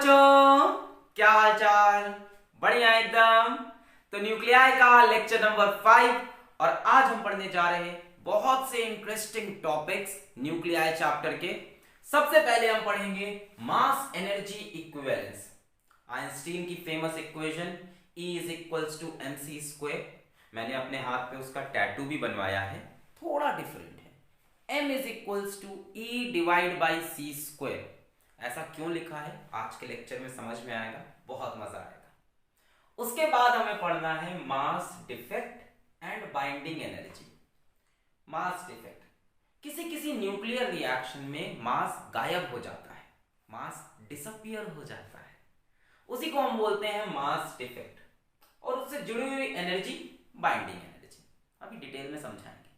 बच्चों, क्या हाल चाल? बढ़िया एकदम। तो न्यूक्लियाई का लेक्चर नंबर 5 और आज हम पढ़ने जा रहे हैं बहुत से इंटरेस्टिंग टॉपिक्स न्यूक्लियाई चैप्टर के। सबसे पहले हम पढ़ेंगे मास एनर्जी इक्विवेलेंस। आइंस्टीन की famous equation E is equals to mc square. मैंने अपने हाथ पे उसका टैटू भी बनवाया है, थोड़ा डिफरेंट है। m is equals to E divide by c square. ऐसा क्यों लिखा है आज के लेक्चर में समझ में आएगा, बहुत मजा आएगा। उसके बाद हमें पढ़ना है मास defect and binding energy. Mass defect, किसी किसी न्यूक्लियर रिएक्शन में मास गायब हो जाता है, मास डिसअपियर हो जाता है, उसी को हम बोलते हैं मास डिफेक्ट। और उससे जुड़ी हुई एनर्जी बाइंडिंग एनर्जी, अभी डिटेल में समझाएंगे।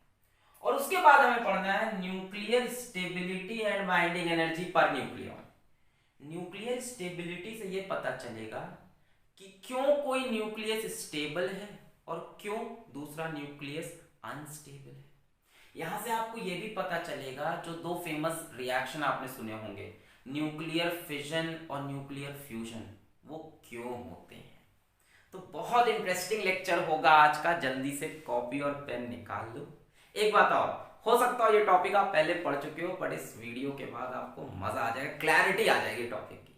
और उसके बाद हमें पढ़ना है nuclear stability and binding energy per nucleon. Nuclear stability से यह पता चलेगा कि क्यों कोई न्यूक्लियस स्टेबल है और क्यों दूसरा न्यूक्लियस अनस्टेबल है। यहां से आपको यह भी पता चलेगा, जो दो फेमस रिएक्शन आपने सुने होंगे, न्यूक्लियर फिजन और न्यूक्लियर फ्यूजन, वो क्यों होते हैं। तो बहुत इंटरेस्टिंग लेक्चर होगा आज का, जल्दी से कॉपी और पेन निकाल लो। एक बात और, हो सकता है ये टॉपिक आप पहले पढ़ चुके हो, बट इस वीडियो के बाद आपको मजा आ जाएगा, क्लैरिटी आ जाएगी टॉपिक की।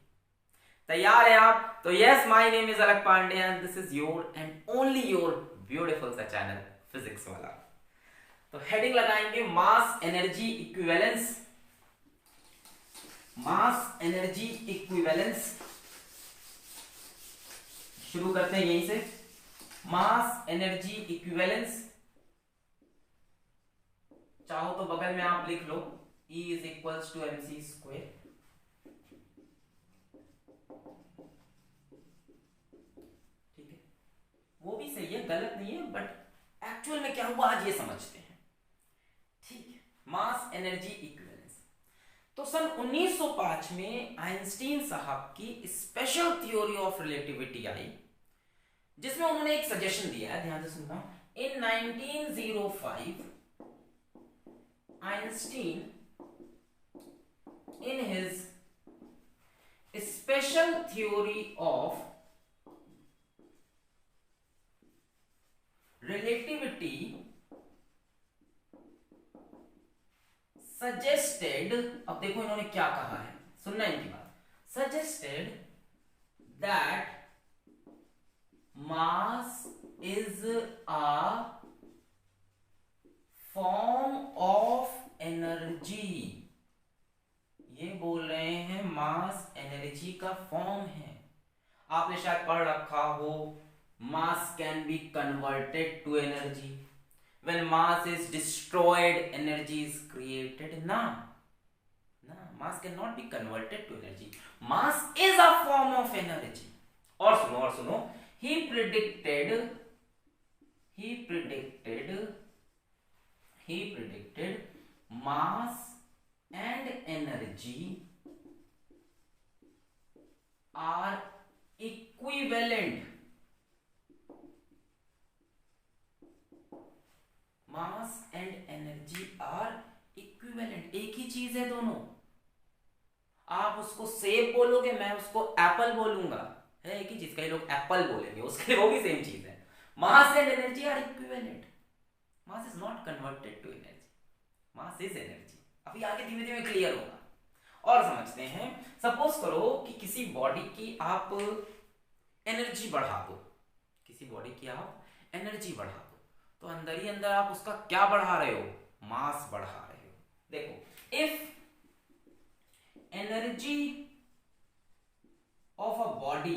तैयार हैं आप? तो yes, my name is Alak Pandey and this is your and only your beautiful सा चैनल फिजिक्स वाला। तो हेडिंग लगाएंगे mass energy equivalence. Mass energy equivalence शुरू करते हैं यहीं से। मास एनर्जी इक्विवेलेंस, चाहो तो बगल में आप लिख लो E is equals to mc square. ठीक है, वो भी सही है, गलत नहीं है, बट एक्चुअल में क्या हुआ आज ये समझते हैं। ठीक है, मास एनर्जी इक्विवेलेंस। तो सन 1905 में आइंस्टीन साहब की स्पेशल थ्योरी ऑफ रिलेटिविटी आई, जिसमें उन्होंने एक सजेशन दिया है, ध्यान से सुनना। इन 1905 Einstein, in his special theory of relativity, suggested, अब देखो इन्होंने क्या कहा है, सुनना इनकी बात। suggested that mass is a form of energy. ये बोल रहे हैं मास एनर्जी का फॉर्म है। आपने शायद पढ़ रखा हो, mass can be converted to energy, when mass is destroyed energy is created. ना, mass can not be converted to energy, mass is a form of energy. और सुनो, he predicted mass and energy are equivalent. Mass and energy are equivalent, एक ही चीज है दोनों। आप उसको सेब बोलोगे, मैं उसको एप्पल बोलूंगा, है एक ही चीज, कई लोग एप्पल बोलेंगे, उसके लिए वो भी सेम चीज है। Mass and energy are equivalent, mass is not converted to energy, mass is energy. अभी आगे धीमे धीमे क्लियर होगा। और समझते हैं, सपोज करो कि किसी बॉडी की आप एनर्जी बढ़ा दो, किसी बॉडी की आप एनर्जी बढ़ा दो, तो अंदर ही अंदर आप उसका क्या बढ़ा रहे हो, मास बढ़ा रहे हो। देखो, if energy of a body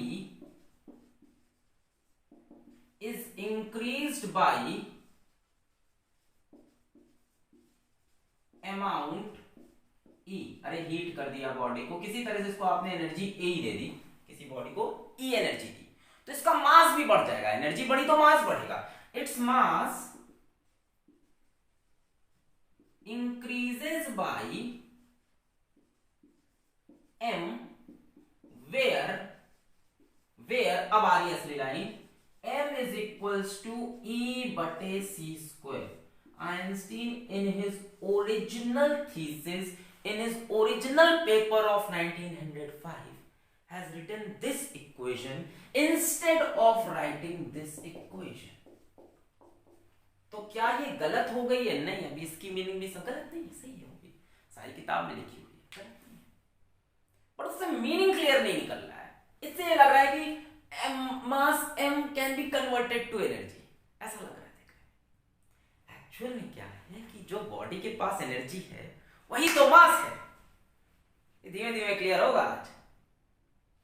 is increased by amount E, अरे हीट कर दिया बॉडी को, किसी तरह से इसको आपने एनर्जी E दे दी, किसी बॉडी को E एनर्जी दी, तो इसका मास भी बढ़ जाएगा। एनर्जी बढ़ी तो मास बढ़ेगा। It's mass increases by m where अब आ रही है असली line, m is equals to E बटे c square. Einstein in his original thesis, in his original paper of 1905, has written this equation instead of writing this equation. तो क्या ये गलत हो गई है? नहीं, अभी इसकी मीनिंग भी सब गलत नहीं है, सही होगी, सारी किताब में लिखी हुई है, गलत नहीं है, पर उससे मीनिंग क्लियर नहीं निकल रहा है। इससे ये लग रहा है कि mass m can be converted to energy, ऐसा लग रहा है। देख रहे हैं एक्चुअल में क्या है कि जो बॉडी के पास एनर्जी है वही तो मास है। धीमे धीमे क्लियर होगा आज,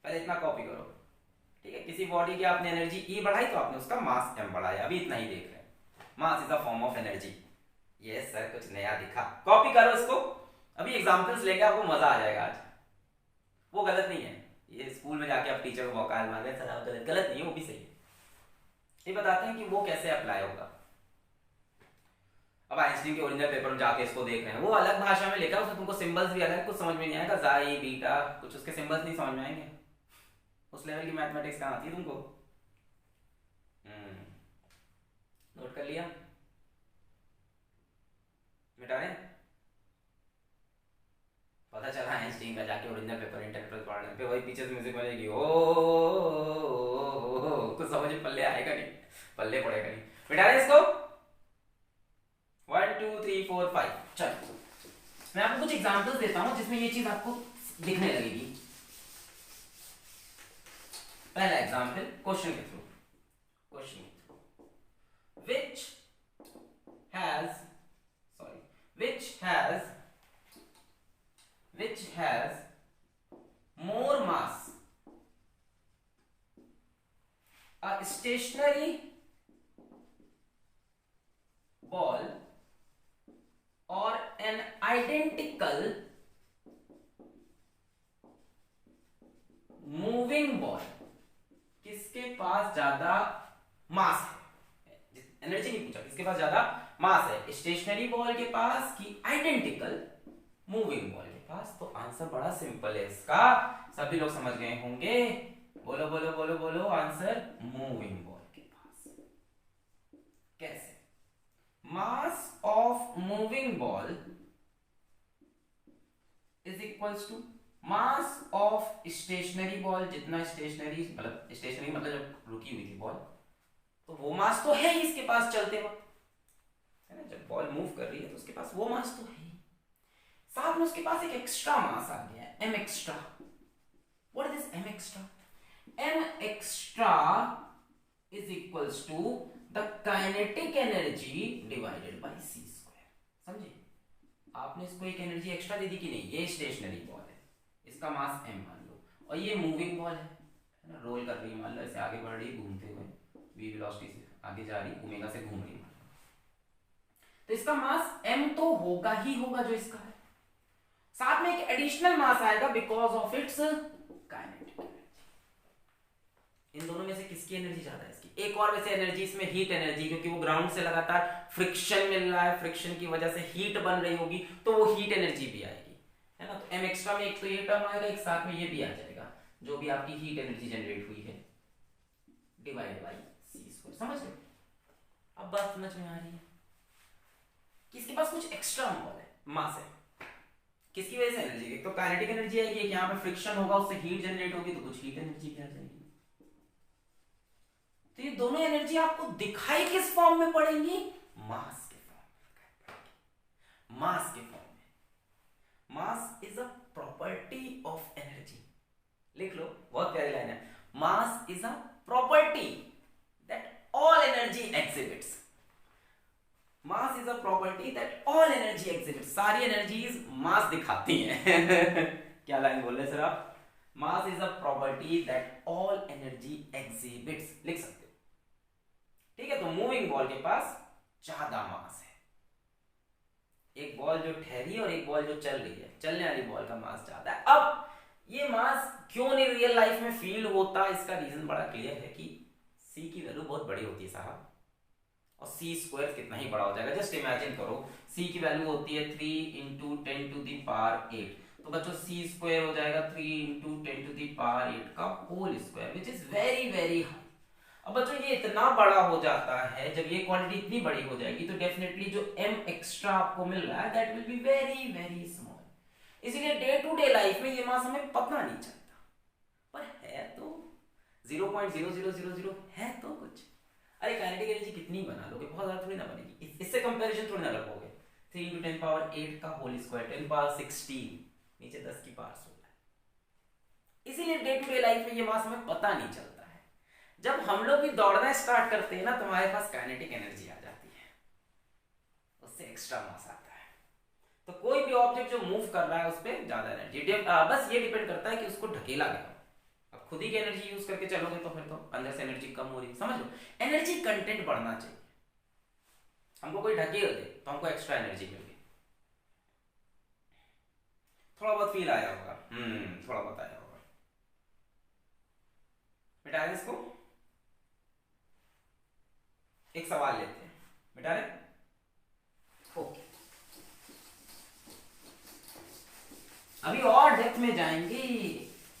पहले इतना कॉपी करो, ठीक है। किसी बॉडी की आपने एनर्जी E बढ़ाई तो आपने उसका मास m बढ़ाया, अभी इतना ही देख रहे हैं। Mass is a form of energy. Yes sir, कुछ नया दिखा, कॉपी करो इसको, अभी एग्जांपल्स लेके आपको मजा आ जाएगा आज। वो गलत नहीं है, ये स्कूल में जाके आप टीचर को वकाल मार रहे हैं, सर आप गलत, गलत नहीं है, वो भी सही है। ये बताते हैं कि वो कैसे अप्लाई होगा। अब आइंस्टीन के ओरिजिनल पेपर में जाके इसको देख रहे हैं, वो अलग भाषा में लिखा है, उसमें तुमको सिंबल्स भी अलग, कुछ समझ में नहीं आएगा, जाई बीटा कुछ उसके सिंबल्स नहीं समझ में आएंगे। उस लेवल की मैथमेटिक्स कहाँ आती है तुमको? नोट कर लिया? मिटा रहे? पता चला आइंस्टीन का जाके ओरिजिनल पेपर इंटरप्रेट पढ़ने पे वही पीछे से म्यूजिक बजेगी, ओ कुछ समझ में पल्ले आएगा नहीं, पल्ले पड़ेगा नहीं। मिटा रहे इसको? 1 2 3 4 5। चलो मैं आपको कुछ एग्जांपल्स देता हूं जिसमें ये चीज आपको दिखने लगेगी। पहला एग्जांपल क्वेश्चन के through, which has more mass, a stationary ball or an identical moving ball? किसके पास ज्यादा मास है? एनर्जी नहीं पूछा, किसके पास ज्यादा मास है, स्टेशनरी बॉल के पास कि आइडेंटिकल मूविंग बॉल के पास? तो आंसर बड़ा सिंपल है इसका, सभी लोग समझ गए होंगे। बोलो बोलो बोलो बोलो, आंसर मूविंग बॉल के पास। कैसे? Mass of moving ball is equals to mass of stationary ball. जितना स्टेशनरी मतलब जब रुकी हुई थी बॉल, तो वो मास तो है ही इसके पास चलते वक्त, है ना। जब बॉल मूव कर रही है तो उसके पास वो मास तो है ही, साथ में उसके पास एक एक्स्ट्रा मास आ गया है, m extra. What is m extra? m extra is equals to the kinetic energy divided by c square. समझे? आपने इसको एक एनर्जी एक्स्ट्रा दे दी कि नहीं? ये स्टेशनरी बॉल है, इसका मास m मान लो, और ये मूविंग बॉल है ना, रोल कर रही है, मान लो ऐसे आगे बढ़ रही है घूमते हुए, v वेलोसिटी से आगे जा रही, ओमेगा से घूम रही है, तो इसका मास m तो होगा ही होगा जो इसका है, साथ में एक एडिशनल मास आएगा because of its kinetic energy. इन दोनों में से किसकी एनर्जी ज्यादा है? इसकी। एक और वैसे एनर्जी इसमें हीट एनर्जी, क्योंकि वो ग्राउंड से लगातार फ्रिक्शन मिल रहा है, फ्रिक्शन की वजह से हीट बन रही होगी, तो वो हीट एनर्जी भी आएगी, है ना। तो m एक्स्ट्रा में एक तो ये टर्म आएगा, एक साथ में ये भी आ जाएगा, जो भी आपकी हीट एनर्जी जनरेट हुई है डिवाइड बाय c स्क्वायर। समझ गए? अब बात समझ में आ रही है? किसके पास कुछ एक्स्ट्रा मास है, किसकी वजह से एनर्जी? एक तो काइनेटिक एनर्जी आएगी, एक यहाँ पे फ्रिक्शन होगा, उससे हीट जनरेट होगी, तो कुछ हीट एनर्जी भी आ जाएगी। तो ये दोनों एनर्जी आपको दिखाई किस फॉर्म में पड़ेंगी? मास के फॉर्म में। मास के फॉर्म में। मास is a property of energy. लिख लो, बहुत प्यारी लाइन है। Mass is a property that all energy exhibits. Mass is a property that all energy exhibits. सारी एनर्जीज मास दिखाती हैं। क्या लाइन बोल रहे सर आप? मास is a property that all energy exhibits, लिख सकते हो, ठीक है। तो मूविंग बॉल के पास ज्यादा मास है, एक बॉल जो ठहरी और एक बॉल जो चल रही है, चलने वाली बॉल का मास ज्यादा है। अब ये मास क्यों नहीं रियल लाइफ में फील होता, इसका रीजन बड़ा क्लियर है कि c की वैल्यू बहुत बड़ी होती है साहब, और c स्क्वायर कितना ही बड़ा हो जाएगा। जस्ट इमेजिन करो, c की वैल्यू होती है 3 इंटू 10 टू दी पावर 8, तो बच्चों c स्क्वायर हो जाएगा 3 इंटू 10 टू दी पावर 8 का whole square, which is very very high. अब बच्चों ये इतना बड़ा हो जाता है, जब ये क्वांटिटी इतनी बड़ी हो जाएगी तो डेफिनेटली जो m एक्स्ट्रा आपको मिल रहा है that will be very very small. इसीलिए डे टू डे लाइफ में ये मास हमें पता नहीं चलता, पर 0.0000 है तो कुछ। अरे काइनेटिक एनर्जी कितनी बना लोगे, बहुत ज्यादा थोड़ी ना बनेगी, इससे कंपैरिजन थोड़ी ना कर पाओगे। 3 × 10⁸ का होल स्क्वायर 10⁻16 नीचे 10 की पावर 16। इसीलिए डे टू डे लाइफ में ये मास हमें पता नहीं चलता है। जब हम लोग भी दौड़ना स्टार्ट करते हैं ना तो हमारे पास काइनेटिक एनर्जी आ जाती है, उससे एक्स्ट्रा मास आता है। तो कोई भी ऑब्जेक्ट जो मूव कर रहा है उस पर ज्यादा एनर्जी, बस ये डिपेंड करता है कि उसको ढकेला गया। अब खुद ही की एनर्जी यूज करके चलोगे तो फिर तो अंदर से एनर्जी कम हो रही है, समझ लो। एनर्जी कंटेंट बढ़ना चाहिए। हमको कोई ढकेल दे तो हमको एक्स्ट्रा एनर्जी मिल गई। थोड़ा बहुत फील आया होगा, थोड़ा बहुत आया होगा। मिटा दें इसको, एक सवाल लेते हैं, मिटा दें। ओके, अभी और डेप्थ में जाएंगे,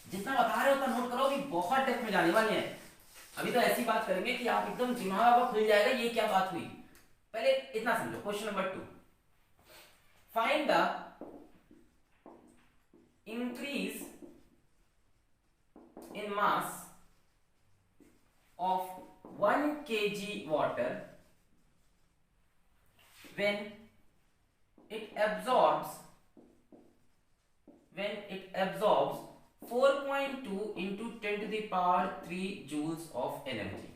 जितना बता रहे हो उतना नोट करो, अभी बहुत डेप्थ में जाने वाले हैं। अभी तो ऐसी बात करेंगे कि आप एकदम दिमाग आपका खुल जाएगा, ये क्या बात हुई। पहले इतना समझो, question number 2, find the increase in mass of 1 kg water when it absorbs 4.2 into 10⁻³ joules of energy।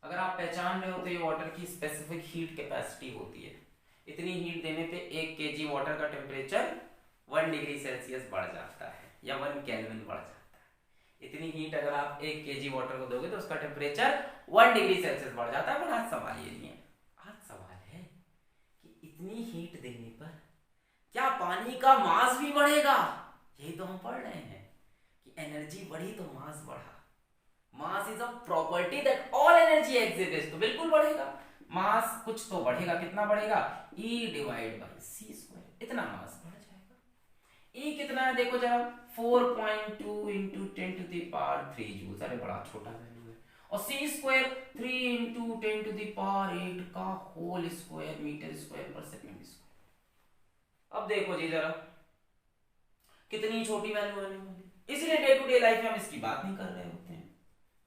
अगर आप पहचान रहे हो तो ये वाटर की स्पेसिफिक हीट कैपेसिटी होती है। इतनी हीट देने पे 1 kg वाटर का टेम्परेचर 1 डिग्री सेल्सियस बढ़ जाता है या 1 केल्विन बढ़ जाता है। इतनी हीट अगर आप 1 kg वाटर को दोगे तो उसका टेम्परेचर 1 डिग्री सेल्सियस बढ़ जाता है। पर आज सवाल ये नहीं है, आज सवाल है कि इतनी हीट देने पर क्या पानी का मास भी बढ़ेगा। यही तो हम पढ़ रहे हैं कि एनर्जी बढ़ी तो मास बढ़ा। मास is a property that all energy exist, तो बिल्कुल बढ़ेगा मास, कुछ तो बढ़ेगा। कितना बढ़ेगा, E/c², इतना मास बढ़ जाएगा। E कितना है देखो जरा, 4.2 × 10⁻³ जूल्स, अरे बड़ा छोटा वैल्यू है। और c² 3 × 10⁸ का होल स्क्वायर मीटर/सेकंड²। अब देखो जी जरा कितनी छोटी वैल्यू आने वाली। इसलिए डे टू डे लाइफ में हम इसकी बात नहीं कर रहे होते हैं।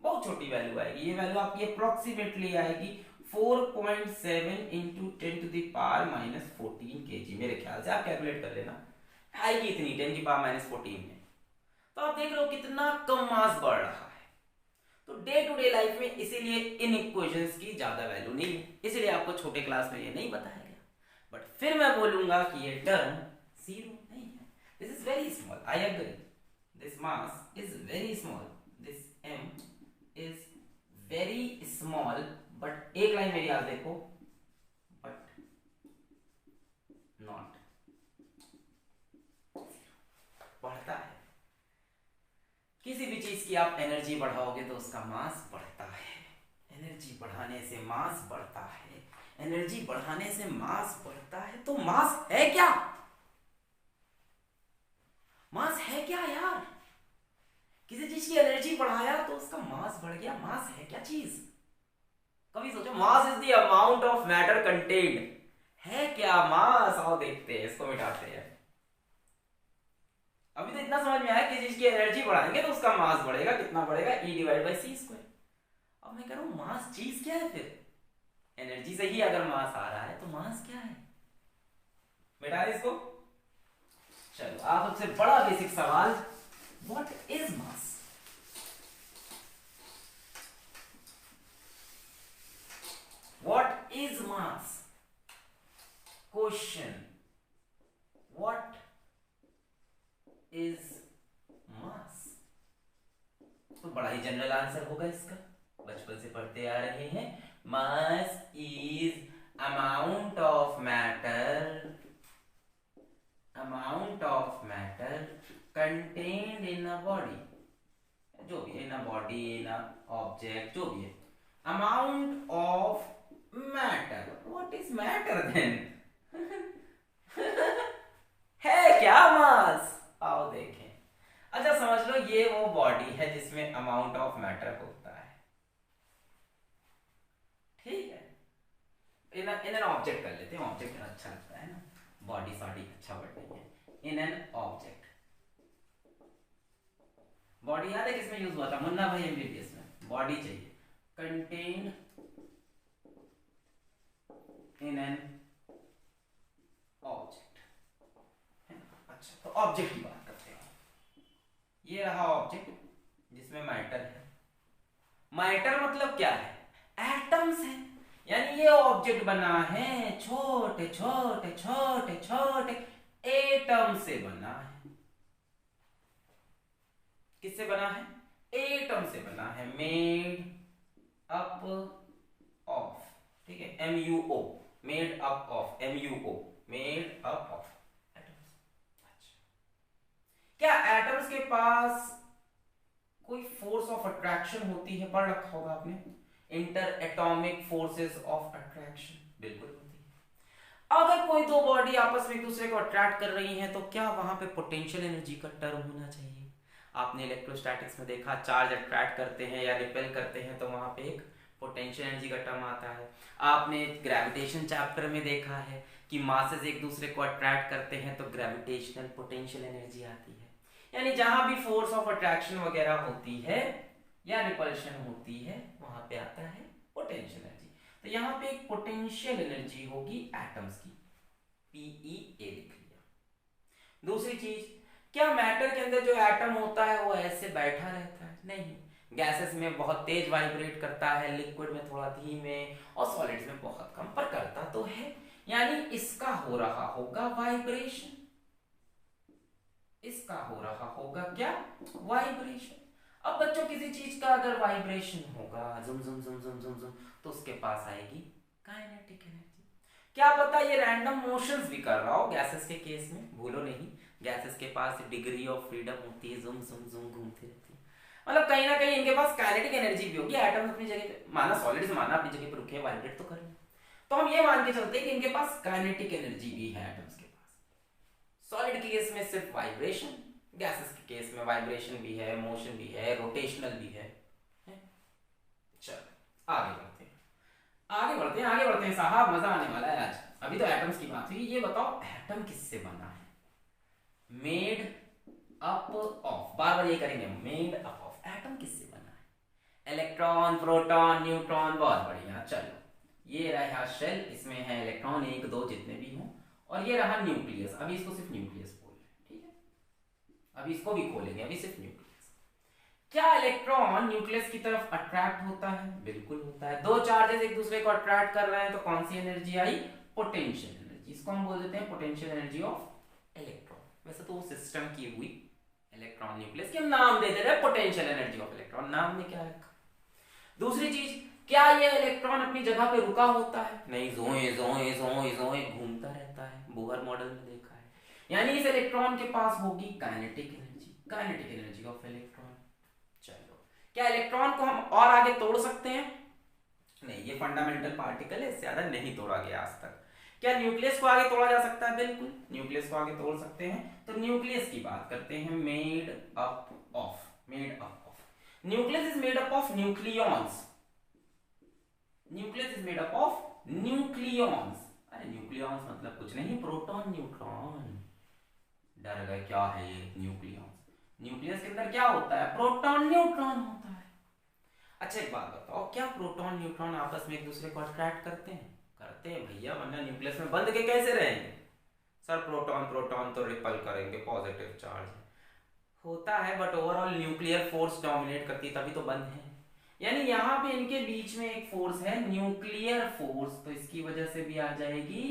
बहुत छोटी वैल्यू आएगी, ये वैल्यू आपकी अप्रोक्सीमेटली आएगी 4.7 × 10⁻⁻14 kg। मेरे ख्याल से आप कैलकुलेट कर लेना, आएगी इतनी 10⁻⁻14 में। तो आप देख रहे हो कितना कम मास बढ़ रहा है। तो डे टू डे लाइफ में इसीलिए इन इक्वेशंस की ज्यादा वैल्यू नहीं है, इसलिए आपको छोटे क्लास में ये नहीं बताया गया। बट फिर मैं बोलूंगा कि ये टर्म जीरो नहीं है। This is very small, I agree, this mass is very small, this m is very small. But एक लाइन मेरी याद देखो, बट नॉट बढ़ता है। किसी भी चीज की आप एनर्जी बढ़ाओगे तो उसका मास बढ़ता है। एनर्जी बढ़ाने से मास बढ़ता है, एनर्जी बढ़ाने से मास बढ़ता है। तो मास है क्या, मास है क्या यार। किसी चीज की एनर्जी बढ़ाया तो उसका मास बढ़ गया, मास है क्या चीज। कभी सोचो, mass is the amount of matter contained, है क्या मास। आओ देखते हैं, इसको मिटाते हैं। अभी तो इतना समझ में आया कि चीज की एनर्जी बढ़ाएंगे तो उसका मास बढ़ेगा। कितना बढ़ेगा, E/c²। अब मैं कह रहा हूं मास चीज क्या है फिर। एनर्जी से ही अगर मास आ रहा है तो मास क्या है। मिटा दे इसको। चलो आप सबसे बड़ा बेसिक सवाल, what is mass. What is mass, question, what is मास। तो बड़ा ही जनरल आंसर होगा इसका, बचपन से पढ़ते आ रहे हैं। Mass is amount of matter, amount of matter contained in a body, जो भी है, इन a body, in a object, जो भी है, amount of matter. What is matter then है क्या मास। आओ देखें। अच्छा समझ लो ये वो बॉडी है जिसमें अमाउंट ऑफ मैटर होता है, ठीक है। इन एन ऑब्जेक्ट कर लेते हैं, ऑब्जेक्ट अच्छा लगता है ना, बॉडी सॉडी अच्छा वर्ड नहीं है। इन एन ऑब्जेक्ट, बॉडी याद है किसमें यूज हुआ था? मुन्ना भाई एमबीबीएस में बॉडी चाहिए, कंटेन्ड इन एन ऑब्जेक्ट। अच्छा, तो ऑब्जेक्ट की बात करते हैं। ये रहा ऑब्जेक्ट जिसमें मैटर है। मैटर मतलब क्या है? एटम्स है। यानी ये ऑब्जेक्ट बना है छोटे छोटे छोटे छोटे एटम से बना है। किससे बना है? एटम से बना है। मेड अप ऑफ, ठीक है, MUO, made up of, MUO, made up of atoms. अच्छा, क्या एटम्स के पास कोई फोर्स ऑफ अट्रैक्शन होती है? पढ़ रखा होगा आपने, inter atomic forces of attraction. बिल्कुल होती है। अगर कोई दो बॉडी आपस में एक दूसरे को अट्रैक्ट कर रही हैं तो क्या वहां पे पोटेंशियल एनर्जी का टर्म होना चाहिए? आपने इलेक्ट्रोस्टैटिक्स में देखा, चार्ज अट्रैक्ट करते हैं या रिपेल करते हैं तो वहां पे एक पोटेंशियल एनर्जी का टर्म आता है। आपने ग्रेविटेशन चैप्टर में देखा है कि मासेस एक दूसरे को अट्रैक्ट करते हैं तो ग्रेविटेशनल पोटेंशियल एनर्जी आती है। यानी जहां भी फोर्स ऑफ अट्रैक्शन वगैरह होती है या रिपल्शन होती है वहां पे आता है पोटेंशियल एनर्जी। तो यहाँ पे एक पोटेंशियल एनर्जी होगी एटम्स की, PeA लिख लिया। दूसरी चीज, क्या मैटर के अंदर जो एटम होता है वो ऐसे बैठा रहता है? नहीं, गैसेस में बहुत तेज वाइब्रेट करता है, लिक्विड में थोड़ा धीमे और सॉलिड्स में बहुत कम, पर करता तो है। यानी इसका हो रहा होगा वाइब्रेशन, इसका हो रहा होगा क्या? वाइब्रेशन। अब बच्चों किसी चीज का अगर वाइब्रेशन होगा जुम जुम जुम जुम जुम जुम तो उसके पास आएगी काइनेटिक एनर्जी। क्या पता ये रैंडम मोशंस भी कर रहा हो गैसेस के केस में, भूलो नहीं, गैसेस के पास डिग्री ऑफ फ्रीडम होती है, जुम जुम जुम घूमती रहती है। मतलब कहीं ना कहीं इनके पास काइनेटिक एनर्जी भी होगी। एटम अपनी जगह पे, माना सॉलिड्स माना अपनी जगह पे रुके, वाइब्रेट तो कर रहे हैं, तो हम ये मान के चलते हैं कि इनके पास काइनेटिक एनर्जी भी है एटम्स के पास। सॉलिड के केस में सिर्फ वाइब्रेशन, गैसेस के केस में वाइब्रेशन भी है, मोशन भी है, रोटेशनल भी है। चलो आगे बढ़ते हैं, आगे बढ़ते हैं, आगे बढ़ते हैं साहब, मजा आने वाला है आज। अभी तो एटम्स की बात हुई। ये बताओ एटम किससे बना है? मेड अप ऑफ, बार बार ये करेंगे, मेड अप ऑफ। एटम किससे बना है? Electron, proton, neutron. बहुत बढ़िया। चलो ये रहा शेल, इसमें है इलेक्ट्रॉन 1 2 जितने भी हों, और ये रहा न्यूक्लियस। अभी इसको सिर्फ न्यूक्लियस बोल रहे हैं, ठीक है, अभी इसको भी खोलेंगे, अभी सिर्फ न्यूक्लियस। क्या इलेक्ट्रॉन न्यूक्लियस की तरफ अट्रैक्ट होता है? बिल्कुल होता है। दो चार्जेस एक दूसरे को अट्रैक्ट कर रहे हैं तो कौन सी एनर्जी आई? Potential energy. इसको हम बोल देते हैं पोटेंशियल एनर्जी ऑफ इलेक्ट्रॉन। वैसे तो वो सिस्टम की हुई इलेक्ट्रॉन न्यूक्लियस की हम नाम दे दे रहे हैं पोटेंशियल एनर्जी ऑफ इलेक्ट्रॉन, नाम में क्या रखा। दूसरी चीज, क्या ये इलेक्ट्रॉन अपनी जगह पे रुका होता है? नहीं, जोए जोए जोए जोए घूमता रहता है, बोहर मॉडल में देखा है। यानी इस इलेक्ट्रॉन के पास होगी kinetic energy, kinetic energy of electron. चलो, क्या इलेक्ट्रॉन को हम और आगे तोड़ सकते हैं? नहीं, ये फंडामेंटल पार्टिकल है, इससे ज्यादा नहीं तोड़ा गया आज तक। क्या न्यूक्लियस को आगे तोड़ा जा सकता है? बिल्कुल, न्यूक्लियस को आगे तोड़ सकते हैं। तो न्यूक्लियस की बात करते हैं, made up of, made up of. Nucleus is made up of nucleons, nucleus is made up of nucleons. अरे न्यूक्लियॉन्स मतलब कुछ नहीं, प्रोटॉन न्यूट्रॉन। डर गए, क्या है ये न्यूक्लियॉन्स? न्यूक्लियस के अंदर क्या होता है? प्रोटॉन न्यूट्रॉन होता है। अच्छा एक बात बताओ, क्या प्रोटॉन न्यूट्रॉन आपस में एक दूसरे को अट्रैक्ट करते हैं? करते हैं भैया, वरना न्यूक्लियस में बंद के कैसे रहेंगे? सर प्रोटॉन प्रोटॉन तो रिपल करेंगे, पॉजिटिव चार्ज होता है, but overall nuclear force dominate करती है, तभी तो बंद है। यानी यहाँ पे इनके बीच में एक फोर्स है, न्यूक्लियर फोर्स, तो इसकी वजह से भी आ जाएगी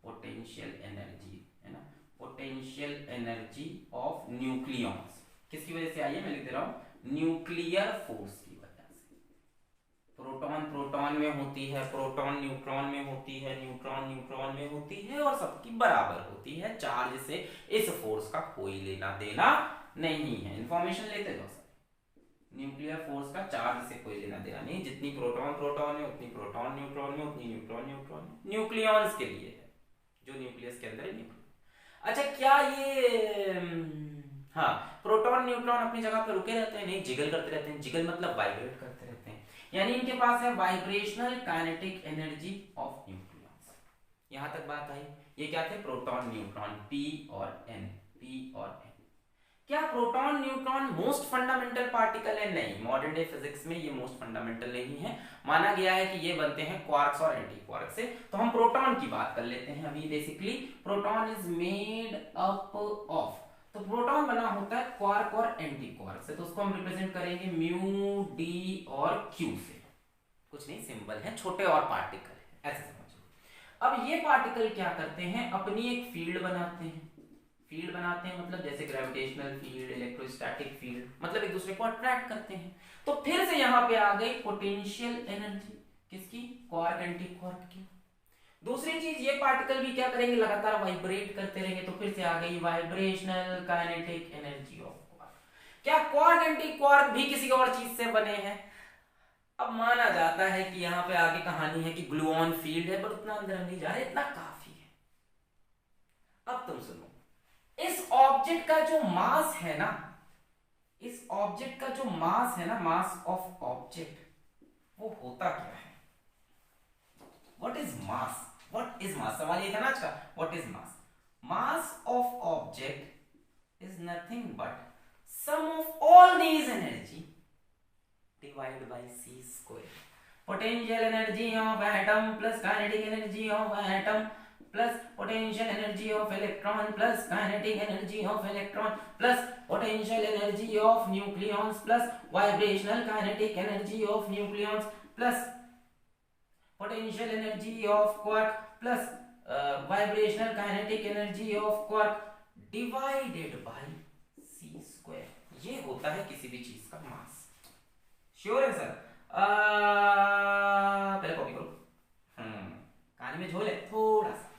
पोटेंशियल एनर्जी, है ना, पोटेंशियल एनर्जी ऑफ न्यूक्लियॉन्स। किसकी वजह से आई है? मैं लिख दे रहा हूं, न्यूक्लियर फोर्स की वजह से। प्रोटॉन प्रोटॉन में होती है, प्रोटॉन न्यूट्रॉन में होती है, न्यूट्रॉन न्यूट्रॉन में होती है, और सबकी बराबर होती है। चार्ज से इस फोर्स का कोई लेना देना नहीं है। इंफॉर्मेशन लेते जाओ सर, न्यूक्लियर फोर्स का चार्ज से कोई लेना देना नहीं। जितनी प्रोटॉन प्रोटॉन है उतनी प्रोटॉन न्यूट्रॉन में, उतनी न्यूट्रॉन न्यूट्रॉन में। न्यूक्लियॉन्स के लिए है, जो न्यूक्लियस के अंदर है न्यूक्लियस। अच्छा, क्या ये हाँ, प्रोटॉन न्यूट्रॉन अपनी जगह पर रुके रहते हैं? नहीं, जिगल करते रहते हैं। जिगल मतलब वाइब्रेट करते रहते हैं। यानी इनके पास है vibrational kinetic energy of nucleons. यहां तक बात आई। ये क्या थे? प्रोटॉन न्यूट्रॉन, P और N, P और N। क्या proton neutron most fundamental particle है? नहीं, मॉडर्न डे फिजिक्स में ये मोस्ट फंडामेंटल नहीं है। माना गया है कि ये बनते हैं क्वार्क्स और एंटी क्वार्क से। तो हम प्रोटॉन की बात कर लेते हैं अभी। Basically proton is made up of, तो प्रोटॉन बना होता है क्वार्क और एंटी क्वार्क से। तो उसको हम रिप्रेजेंट करेंगे म्यू डी और क्यू से। कुछ नहीं, सिंबल है, छोटे और पार्टिकल है, ऐसे समझो। अब ये पार्टिकल क्या करते हैं, अपनी एक फील्ड बनाते हैं। फील्ड बनाते हैं मतलब जैसे ग्रेविटेशनल फील्ड, इलेक्ट्रोस्टैटिक फील्ड, मतलब एक दूसरे को अट्रैक्ट करते हैं। तो फिर से यहाँ पे आ गई पोटेंशियल एनर्जी, किसकी? क्वार्क एंटी क्वार्क की। दूसरी चीज, ये पार्टिकल भी क्या करेंगे, लगातार वाइब्रेट करते रहेंगे। तो फिर से आ गई vibrational kinetic energy of quark. क्या क्वार्क एंटी क्वार्क भी किसी और चीज से बने हैं? अब माना जाता है कि यहाँ पे आगे कहानी है कि ग्लूऑन फील्ड है, पर उतना अंदर हम नहीं जा रहे, इतना काफी है। अब तुम सुनो, इस ऑब्जेक्ट का जो मास है ना, इस ऑब्जेक्ट का जो मास है ना, मास ऑफ ऑब्जेक्ट, वो होता क्या है? What is mass? What is mass? सवाल ये था ना आज का, what is mass? Mass of object is nothing but sum of all these energy divided by c square. Potential energy of atom plus kinetic energy of atom plus potential energy of electron plus kinetic energy of electron plus potential energy of nucleons plus vibrational kinetic energy of nucleons plus potential energy of quark plus vibrational kinetic energy of quark divided by c square. ये होता है किसी भी चीज का mass. Sure है sir? पहले copy करो। कहानी में झोल है थोड़ा सा।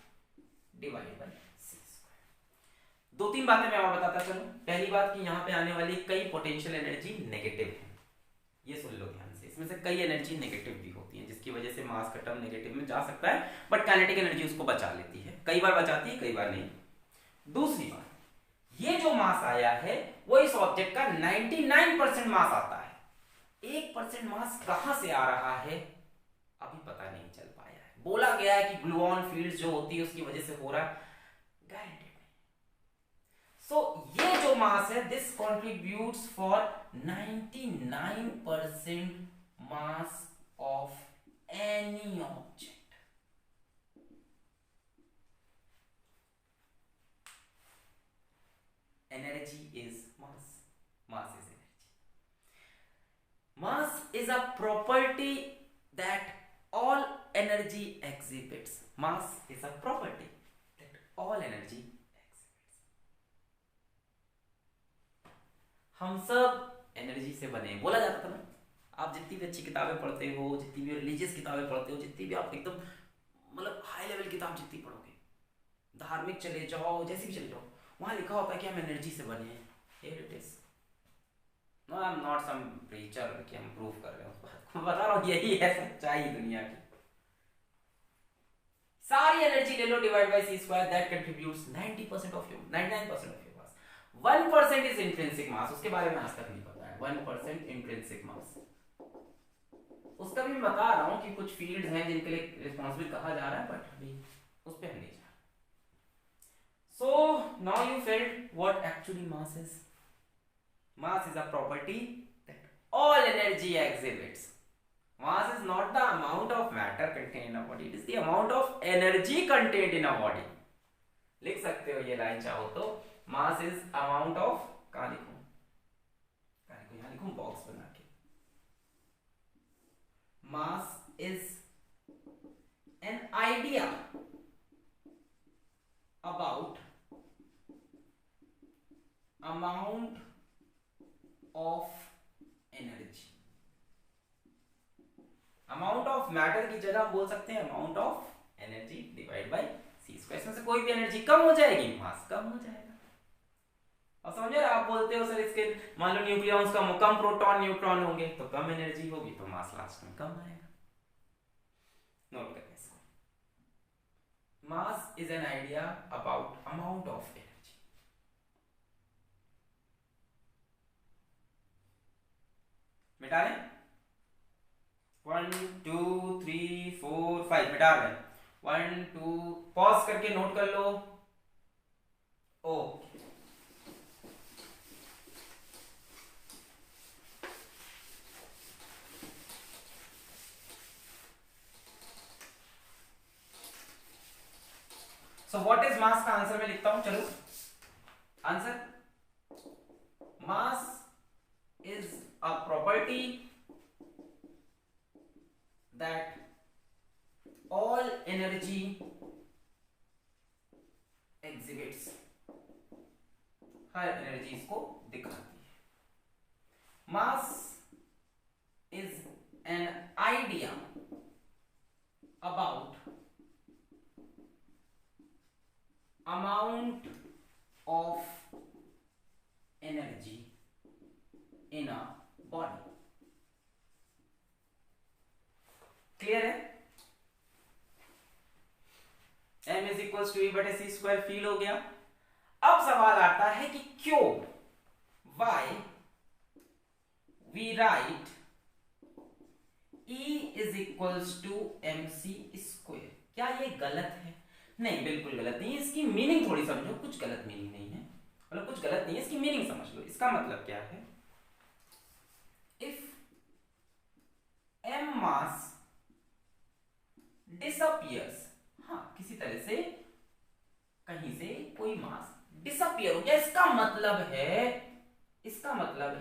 Divide by C square. दो तीन बातें मैं और बताता चलूं। पहली बात कि यहाँ पे आने वाली कई पोटेंशियल एनर्जी नेगेटिव है, ये सुन लो ध्यान से। इसमें से कई एनर्जी नेगेटिव भी होती है, जिसकी वजह से मास का टर्म नेगेटिव में जा सकता है, बट काइनेटिक एनर्जी उसको बचा लेती है। कई बार बचाती है, कई बार नहीं। दूसरी बात, ये जो मास आया है वो इस ऑब्जेक्ट का 99% मास आता है। 1% मास कहां से आ रहा है अभी पता नहीं चल पाया है। बोला गया है कि ग्लूऑन फील्ड जो होती है उसकी वजह से हो रहा है, गारंटेड नहीं। सो ये जो मास है, this contributes for 99% mass of any object. Energy is mass, mass is mass is a property that all energy exhibits. Mass is a property that all energy exhibits. हम सब एनर्जी से बने हैं। बोला जाता था ना, आप जितनी भी अच्छी किताबें पढ़ते हो, जितनी भी रिलीजियस किताबें पढ़ते हो, जितनी भी आप एकदम मतलब हाई लेवल किताब जितनी पढ़ोगे, धार्मिक चले जाओ, जैसे भी चले जाओ, वहां लिखा होता है कि हम एनर्जी से बने हैं। Here it is. No, I'm not some preacher कि हम प्रूफ कर रहे हो, बता रहा हूँ यही है सच्चाई दुनिया की। सारी एनर्जी ले लो, divide by C square, that contributes 90% of your 99% of your mass. 1% is intrinsic mass, उसके बारे में आज तक नहीं पता है। 1% इंट्रिंसिक मास, उसका भी बता रहा हूँ कि कुछ फील्ड हैं जिनके लिए रिस्पॉन्सिबल कहा जा रहा है, बट अभी उस पर हम नहीं जा रहे। So now you felt what actually mass is. Mass is a property that all energy exhibits. Mass is not the amount of matter contained in a body, it is the amount of energy contained in a body. लिख सकते हो ये line चाहो तो। Mass is amount of, कहाँ लिखूं, यहाँ लिखूं बॉक्स बना के। Mass is an idea about amount of energy. Amount of matter की जगह बोल सकते हैं amount of energy divide by C square. इसमें से कोई भी एनर्जी कम हो जाएगी, मास कम हो जाएगा। और समझ रहे, आप बोलते हो सर इसके मान लो न्यूक्लियॉन्स कम प्रोटॉन न्यूट्रॉन होंगे तो कम एनर्जी होगी, तो मास लास्ट में कम आएगा। नोट करें इसको। मास is an idea about amount of energy. मिटा रहे 1 2 3 4 5 मिटा रहे 1 2 पॉज करके नोट कर लो। Okay so what is mass का आंसर मैं लिखता हूं, चलो answer, mass is a property that all energy exhibits, हर एनर्जी इसको दिखाती है। Mass is an idea about amount of energy in a body। Clear है? m इज इक्वल टू बटे सी स्क्वायर फील हो गया। अब सवाल आता है कि क्यों, why we write E is equal to M C square. क्या ये गलत है? नहीं, बिल्कुल गलत नहीं है। इसकी मीनिंग थोड़ी समझो, कुछ गलत मीनिंग नहीं है, मतलब कुछ गलत नहीं है, इसकी मीनिंग समझ लो। इसका मतलब क्या है, इफ m मास डिसअपियर्स, हाँ किसी तरह से कहीं से कोई मास डिसअपियर हो गया, इसका मतलब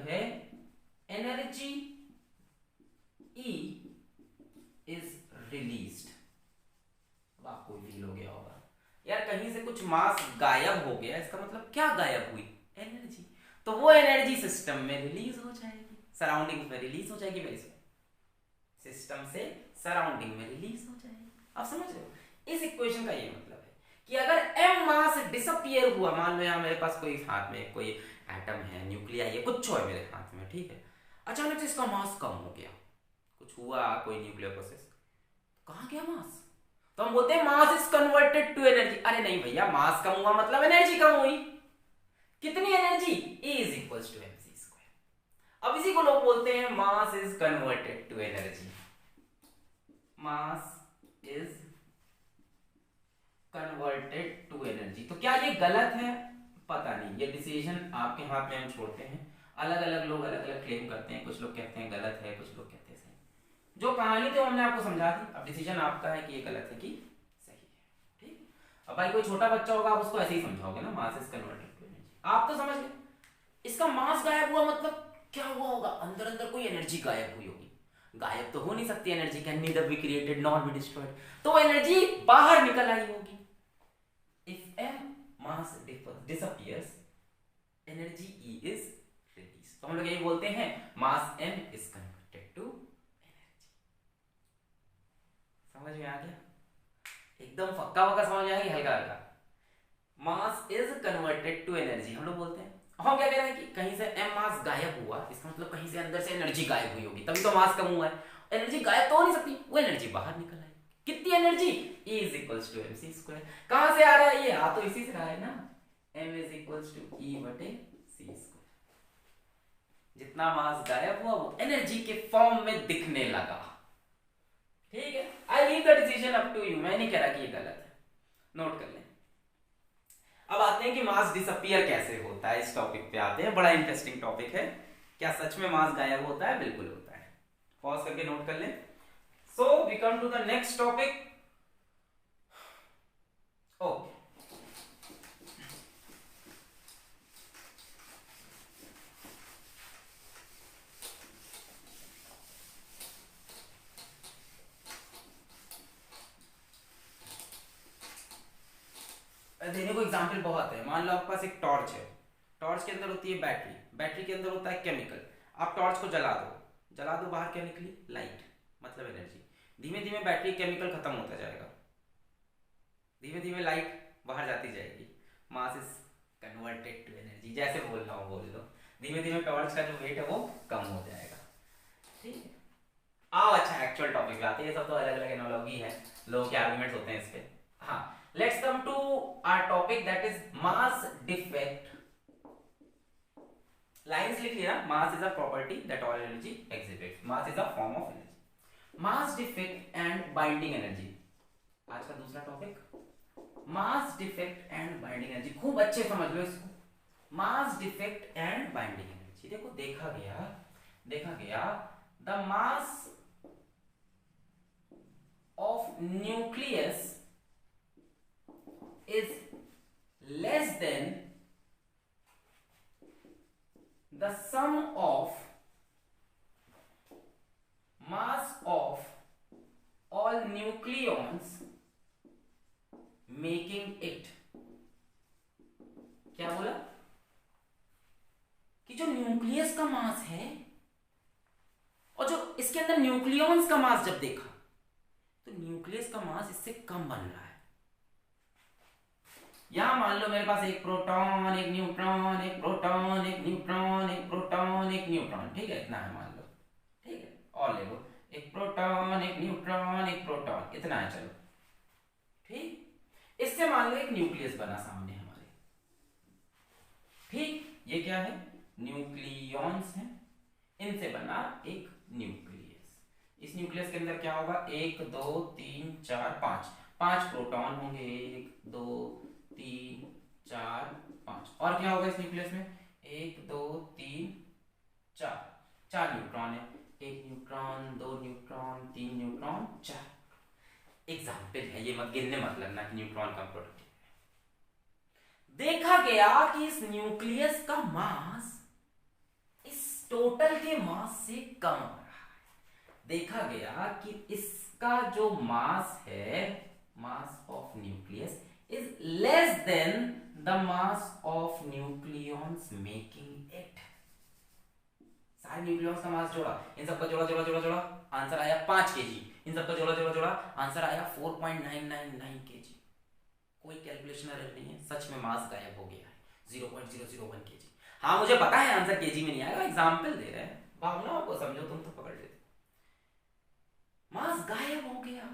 है एनर्जी E इज रिलीज्ड। अब आपको फील हो गया होगा यार कहीं से कुछ मास गायब हो गया, इसका मतलब क्या गायब हुई, एनर्जी। तो वो एनर्जी सिस्टम में रिलीज हो जाएगी, सराउंडिंग में रिलीज हो जाएगी, मेरे सिस्टम से सराउंडिंग में रिलीज हो जाएगी। आप समझ रहे हो? इस इक्वेशन का ये मतलब है कि अगर m मास डिसअपियर हुआ, मान लो यहाँ मेरे पास कोई हाथ में कोई एटम है, न्यूक्लियाई है, कुछ है मेरे हाथ में, ठीक है, अचानक से इसका मास कम हो गया, कुछ हुआ, कोई न्यूक्लियर प्रोसेस, कहाँ गया मास? तो हम बोलते हैं mass is converted to energy. अरे नहीं भैया, मास कम हुआ मतलब एनर्जी कम हुई। कितनी energy? E is equal to M C square. अब इसी को लोग बोलते हैं mass is converted to energy. Mass is converted to energy. तो क्या ये गलत है? पता नहीं, ये डिसीजन आपके हाथ में हम छोड़ते हैं। अलग अलग लोग अलग अलग क्लेम करते हैं, कुछ लोग कहते हैं गलत है, कुछ लोग कहते हैं सही। जो कहानी थी हमने आपको समझा दी, अब डिसीजन आपका है कि ये गलत है कि सही है। ठीक, अब भाई कोई छोटा बच्चा होगा, आप उसको ऐसे ही समझाओगे ना, mass is converted to energy, आप तो समझ गए। इसका मास गायब हुआ मतलब क्या हुआ होगा? अंदर अंदर कोई एनर्जी गायब हुई होगी। गायब तो हो नहीं सकती energy, can neither be created not be destroyed, तो एनर्जी बाहर निकल आई होगी। If m mass disappears, energy E is released। तो हम लोग यही बोलते हैं मास m is converted to energy। समझ में आ गया? एकदम पक्का पक्का समझ में आ गया, हल्का हल्का। Mass is converted to energy हम लोग बोलते हैं। हम क्या कह रहे हैं कि कहीं से m मास गायब हुआ, इसका मतलब कहीं से अंदर से एनर्जी गायब हुई होगी, तभी तो मास कम हुआ है। एनर्जी गायब तो हो नहीं सकती, वो एनर्जी बाहर निकल आई। कितनी energy? E is equal to M C square. कहां से आ रहा है ये? आ तो इसी से रहा है ना, m is equal to E बटे सी स्क्वायर। जितना मास गायब हुआ वो एनर्जी के फॉर्म में दिखने लगा। ठीक है, I leave the decision up to you, मैं नहीं कह रहा कि ये गलत है, नोट कर लें। अब आते हैं कि मास डिसअपियर कैसे होता है, इस टॉपिक पे आते हैं। बड़ा इंटरेस्टिंग टॉपिक है। क्या सच में मास गायब होता है? बिल्कुल होता है। पॉज करके नोट कर लें। So we come to the next topic. Okay. देने को एग्जाम्पल बहुत है। मान लो आपके पास एक टॉर्च है, टॉर्च के अंदर होती है बैटरी, बैटरी के अंदर होता है केमिकल। आप टॉर्च को जला दो, बाहर क्या निकली? लाइट, मतलब एनर्जी। धीमे धीमे बैटरी केमिकल खत्म होता जाएगा, धीमे धीमे लाइट बाहर जाती जाएगी। Mass is converted to energy. जैसे बोल रहा हूँ बोल दो, धीमे धीमे टॉर्च का जो वेट है वो कम हो जाएगा। ठीक है, आओ अच्छा एक्चुअल टॉपिक पे आते हैं। ये सब तो अलग अलग एनालॉजी है, लोगों के आर्गुमेंट्स होते हैं इस पे। हाँ, let's come to our topic that is mass defect. Lines लिख लिया। Mass is a property that all energy exhibits. Mass is a form of energy. Mass defect and binding energy, आज का दूसरा topic. Mass defect and binding energy, खूब अच्छे समझ लो इसको। Mass defect and binding energy. देखो देखा गया the mass of nucleus is less than the sum of mass of all nucleons making it। क्या बोला कि जो न्यूक्लियस का मास है और जो इसके अंदर न्यूक्लियॉन्स का मास जब देखा तो न्यूक्लियस का मास इससे कम बन रहा है। यहां मान लो मेरे पास एक प्रोटॉन, एक न्यूट्रॉन, एक प्रोटॉन, एक न्यूट्रॉन, एक प्रोटॉन, एक न्यूट्रॉन, ठीक है, इतना है मान लो, ठीक है, और ले लो एक प्रोटॉन, एक न्यूट्रॉन, एक प्रोटॉन, इतना है, चलो ठीक। इससे मान लो एक न्यूक्लियस बना सामने हमारे, ठीक, ये क्या है, न्यूक्लियॉन्स हैं, इनसे बना एक न्यूक्लियस। इस न्यूक्लियस के अंदर क्या होगा, 1 2 3 4 5 5 प्रोटॉन होंगे, 1 2 3 4 5, और क्या होगा इस न्यूक्लियस में, 1 2 3 4 4 न्यूट्रॉन है, 1 न्यूट्रॉन, 2 न्यूट्रॉन, 3 न्यूट्रॉन, 4। एग्जाम्पल है ये, मत गिनने मत लगना कि न्यूट्रॉन का प्रोडक्ट। देखा गया कि इस न्यूक्लियस का मास इस टोटल के मास से कम आ रहा है। देखा गया कि इसका जो मास है, मास of nucleus is less than the mass of nucleons making it. सारे न्यूक्लियॉन्स का मास जोड़ा, इन सबका जोड़ा जोड़ा जोड़ा जोड़ा, आंसर आया 5 केजी। इन सबका जोड़ा जोड़ा जोड़ा, आंसर आया 4.999 केजी। कोई कैलकुलेशन एरर नहीं है, सच में मास गायब हो गया है, 0.001 केजी। हाँ मुझे पता है आंसर केजी में नहीं आएगा, एग्जाम्पल दे रहे हैं, भावनाओं को समझो, तुम तो पकड़ लेते। मास गायब हो गया।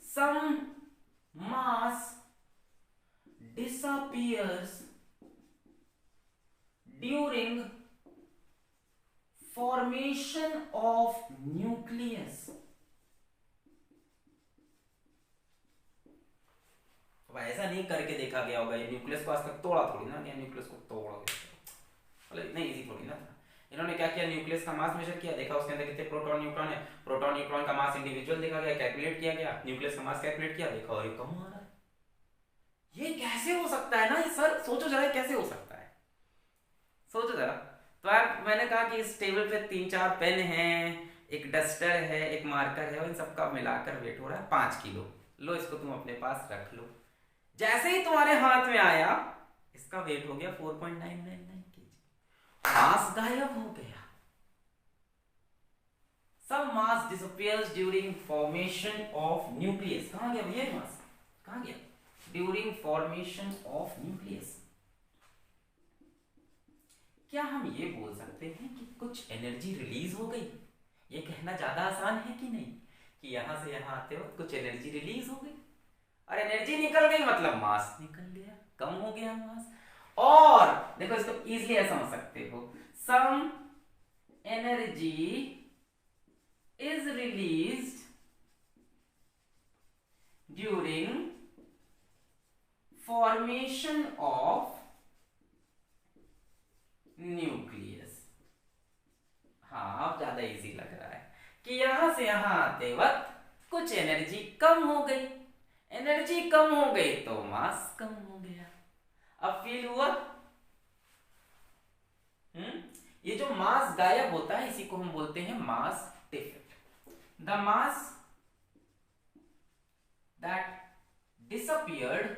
सम मास disappears during formation of nucleus। अब ऐसा नहीं करके देखा गया होगा, ये न्यूक्लियस को आज तक तोड़ा थोड़ी ना, न्यूक्लियस को तोड़ा गया, इतना इजी थोड़ी ना था। इन्होंने क्या किया, न्यूक्लियस का मास मेजर किया, देखा उसके अंदर कितने प्रोटॉन न्यूट्रॉन है, प्रोटॉन न्यूट्रॉन का मास इंडिविजुअल देखा गया, कैलकुलेट किया गया, न्यूक्लियस का मास कैलकुलेट किया, देखा और कम आ रहा है। ये कैसे हो सकता है ना, ये सर सोचो जरा कैसे हो सकता है, सोचो जरा। तो यार मैंने कहा कि इस टेबल पे 3-4 पेन हैं, एक डस्टर है, एक मार्कर है, और इन सबका मिलाकर वेट हो रहा है 5 किलो। लो इसको तुम अपने पास रख लो। जैसे ही तुम्हारे हाथ में आया, इसका वेट हो गया 4.999 केजी। मास गायब हो गया। Some mass disappears during formation of nucleus। कहां गया भैया मास, कहां गया, during formation of nucleus। क्या हम ये बोल सकते हैं कि कुछ एनर्जी रिलीज हो गई? ये कहना ज्यादा आसान है कि नहीं, कि यहां से यहां आते हो कुछ एनर्जी रिलीज हो गई, और एनर्जी निकल गई मतलब मास निकल गया, कम हो गया मास। और देखो इसको इजीली ऐसा समझ सकते हो, some energy is released during formation of nucleus. हाँ अब ज्यादा इजी लग रहा है कि यहां से यहां आते वक्त कुछ एनर्जी कम हो गई, एनर्जी कम हो गई तो मास कम हो गया। अब फील हुआ? ये जो मास गायब होता है इसी को हम बोलते हैं mass defect. The mass that disappeared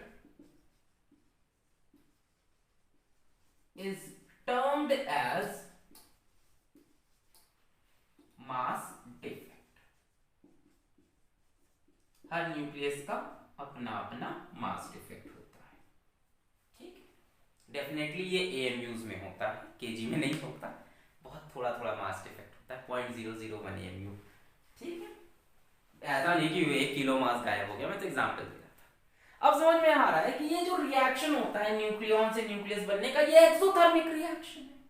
is termed as mass defect। Her nucleus का अपना अपना मास डिफेक्ट होता है, ठीक है। डेफिनेटली ये एएमयूज में होता है, केजी में नहीं होता, बहुत थोड़ा थोड़ा मास डिफेक्ट होता है, 0.001 एएमयू, ठीक है। ऐसा नहीं कि 1 किलो मास गायब हो गया, मैं तो एग्जांपल दे रहा था। अब समझ में आ रहा है कि ये जो रिएक्शन होता है न्यूक्लियॉन से न्यूक्लियस बनने का, ये एक्सोथर्मिक रिएक्शन है।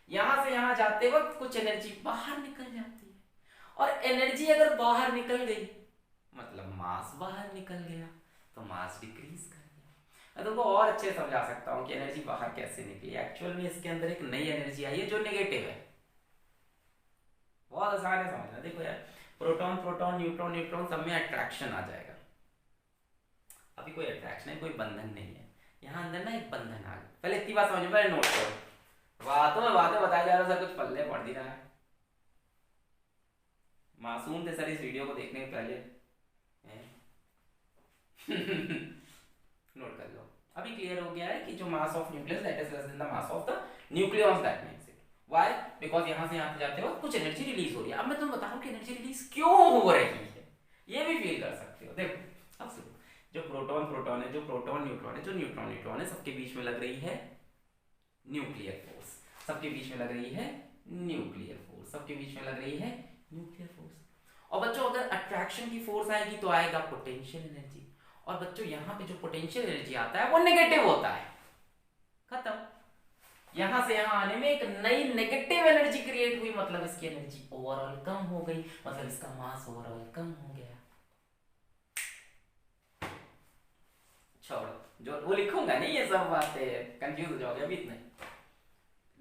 यहां से यहां जाते वक्त कुछ एनर्जी बाहर निकल जाती है, और एनर्जी अगर बाहर निकल गई मतलब मास बाहर निकल गया, तो मास डिक्रीज कर गया। मैं तुमको और अच्छे समझा सकता हूं कि एनर्जी बाहर कैसे निकली। एक्चुअल में इसके अंदर एक नई एनर्जी आई है जो नेगेटिव है, बहुत आसान है समझना। देखो यार, प्रोटॉन प्रोटॉन न्यूट्रॉन न्यूट्रॉन सब में अट्रैक्शन आ जाएगा, अभी कोई अट्रैक्शन है, कोई बंधन नहीं है यहाँ अंदर ना, एक बंधन आ गया। पहले इतनी बात समझो, पहले नोट करो। बातों में बातें बताया जा रहा है, कुछ पल्ले पड़ ही रहा है। मासूम थे सर इस वीडियो को देखने के पहले। नोट कर लो। अभी क्लियर हो गया है कि जो मास of nucleus that is less than the mass of the nucleus, that means it. Why? Because यहां से यहां जाते हो कुछ एनर्जी रिलीज हो रही है। अब मैं तुम्हें बता रहा हूं कि एनर्जी रिलीज क्यों हो रही है, ये भी फील कर सकते हो। देखो अब सुनो, जो प्रोटॉन प्रोटॉन है, जो प्रोटॉन न्यूट्रॉन है, जो न्यूट्रॉन न्यूट्रॉन है, सबके बीच में लग रही है न्यूक्लियर फोर्स, सबके बीच में लग रही है न्यूक्लियर फोर्स, सबके बीच में लग रही है न्यूक्लियर फोर्स। और बच्चों अगर अट्रैक्शन की फोर्स आएगी तो आएगा पोटेंशियल एनर्जी, और बच्चों यहाँ पे जो पोटेंशियल एनर्जी आता है वो नेगेटिव होता है। खत्म। यहां से यहां आने में एक नई नेगेटिव एनर्जी क्रिएट हुई, मतलब इसकी एनर्जी ओवरऑल कम हो गई, मतलब इसका मास ओवरऑल कम हो गया। छोड़ो, जो वो लिखूंगा नहीं ये सब बातें, कंफ्यूज हो जाओगे अभी इतने।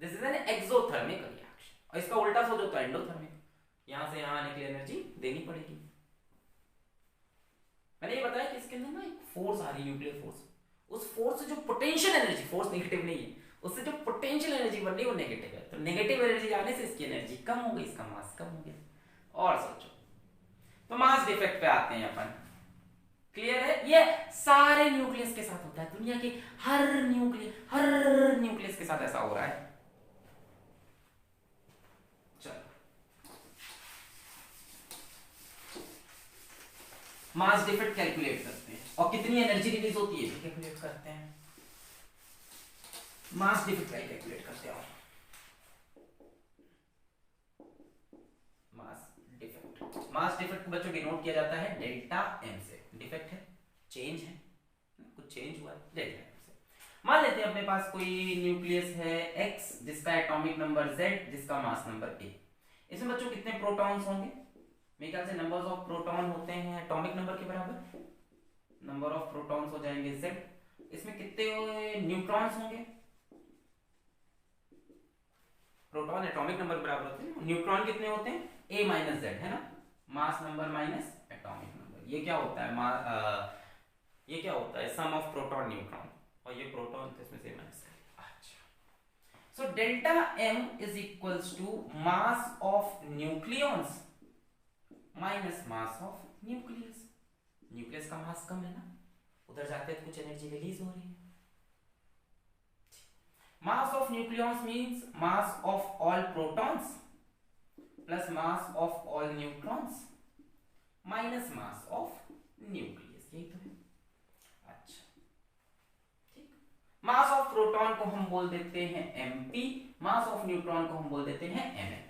This is an exothermic reaction, और इसका उल्टा सोचो तो एंडोथर्मिक। यहां से यहां आने के लिए एनर्जी देनी पड़ेगी। मैंने ये बताया कि इसके अंदर ना एक फोर्स आ रही है, न्यूक्लियर फोर्स। उस फोर्स से जो पोटेंशियल एनर्जी, फोर्स नेगेटिव नहीं है, उससे जो पोटेंशियल एनर्जी बन रही है वो नेगेटिव है। तो नेगेटिव एनर्जी आने से इसकी एनर्जी कम हो गई, इसका मास कम हो गया। और सोचो, तो मास डिफेक्ट पे आते हैं अपन। क्लियर है? ये सारे न्यूक्लियस के साथ होता है, दुनिया के हर न्यूक्लियस के साथ ऐसा हो रहा है। मास डिफेक्ट कैलकुलेट करते हैं, और कितनी एनर्जी रिलीज होती है कैलकुलेट करते हैं। मास डिफेक्ट कैलकुलेट करते हैं। मास डिफेक्ट को बच्चों डिनोट किया जाता है डेल्टा एम से। डिफेक्ट है, चेंज है, कुछ चेंज हुआ है, डेल्टा एम से। मान लेते हैं अपने पास कोई न्यूक्लियस है X, जिसका एटॉमिक नंबर Z, जिसका मास नंबर A। इसमें बच्चों कितने प्रोटॉन्स होंगे? मेरे ख्याल से नंबर्स ऑफ प्रोटॉन होते हैं एटॉमिक नंबर के बराबर। नंबर ऑफ प्रोटॉन्स हो जाएंगे Z। इसमें कितने न्यूट्रॉन्स होंगे? प्रोटॉन एटॉमिक नंबर बराबर होते हैं, न्यूट्रॉन कितने होते हैं? A माइनस Z, है ना। Mass number minus atomic number, ये क्या होता है? ये क्या होता है? सम ऑफ प्रोटॉन न्यूट्रॉन, और ये प्रोटॉन तो इसमें से माइनस करें। अच्छा, so delta M is equals to mass of nucleons minus mass of nucleus. Nucleus का मास कम है ना, उधर जाते हैं कुछ एनर्जी रिलीज हो रही है। मास of nucleons means mass of all protons plus mass of all neutrons minus mass of nucleus, यही तो है। अच्छा, ठीक। मास ऑफ प्रोटॉन को हम बोल देते हैं mp, मास ऑफ न्यूट्रॉन को हम बोल देते हैं mn।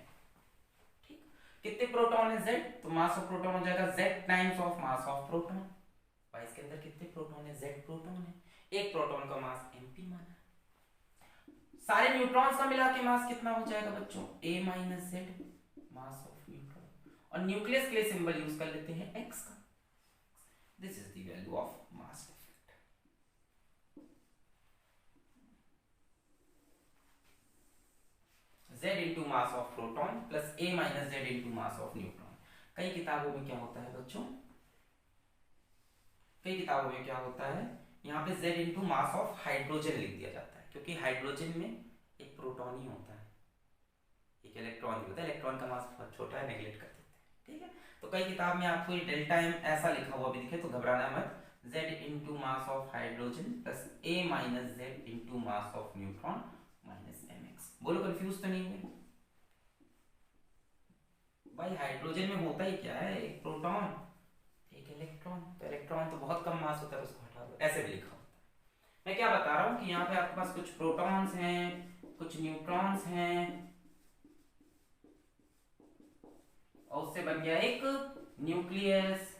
कितने प्रोटॉन है Z, तो मास ऑफ प्रोटॉन हो जाएगा Z times of mass of proton. भाई इसके अंदर कितने प्रोटॉन है? Z प्रोटॉन है, एक प्रोटॉन का मास mp माना। सारे न्यूट्रॉन्स का मिला के मास कितना हो जाएगा बच्चों? A minus Z, mass of neutron. और न्यूक्लियस के लिए सिंबल यूज कर लेते हैं X का। This is the value of mass defect. Z into mass of proton plus A minus Z into mass of neutron. कई किताबों में क्या होता है बच्चों, कई किताबों में क्या होता है, यहाँ पे Z into mass of hydrogen लिख दिया जाता है, क्योंकि हाइड्रोजन में एक प्रोटॉन ही होता है, एक इलेक्ट्रॉन भी होता है। इलेक्ट्रॉन का मास बहुत छोटा है, नेगलेक्ट कर देते हैं, ठीक है। तो कई किताब में आपको ये डेल्टा एम ऐसा लिखा हुआ भी दिखे तो घबराना मत। Z into mass of hydrogen plus A minus Z into mass of neutron minus mx। बोलो कंफ्यूज तो नहीं है भाई? हाइड्रोजन में होता ही क्या है? एक प्रोटॉन, एक इलेक्ट्रॉन। तो इलेक्ट्रॉन तो बहुत कम मास होता है, उसको हटा दो, ऐसे भी लिखा होता है। मैं क्या बता रहा हूँ कि यहाँ पे आपके पास कुछ प्रोटॉन्स हैं, कुछ न्यूट्रॉन्स हैं, और उससे बन गया एक न्यूक्लियस,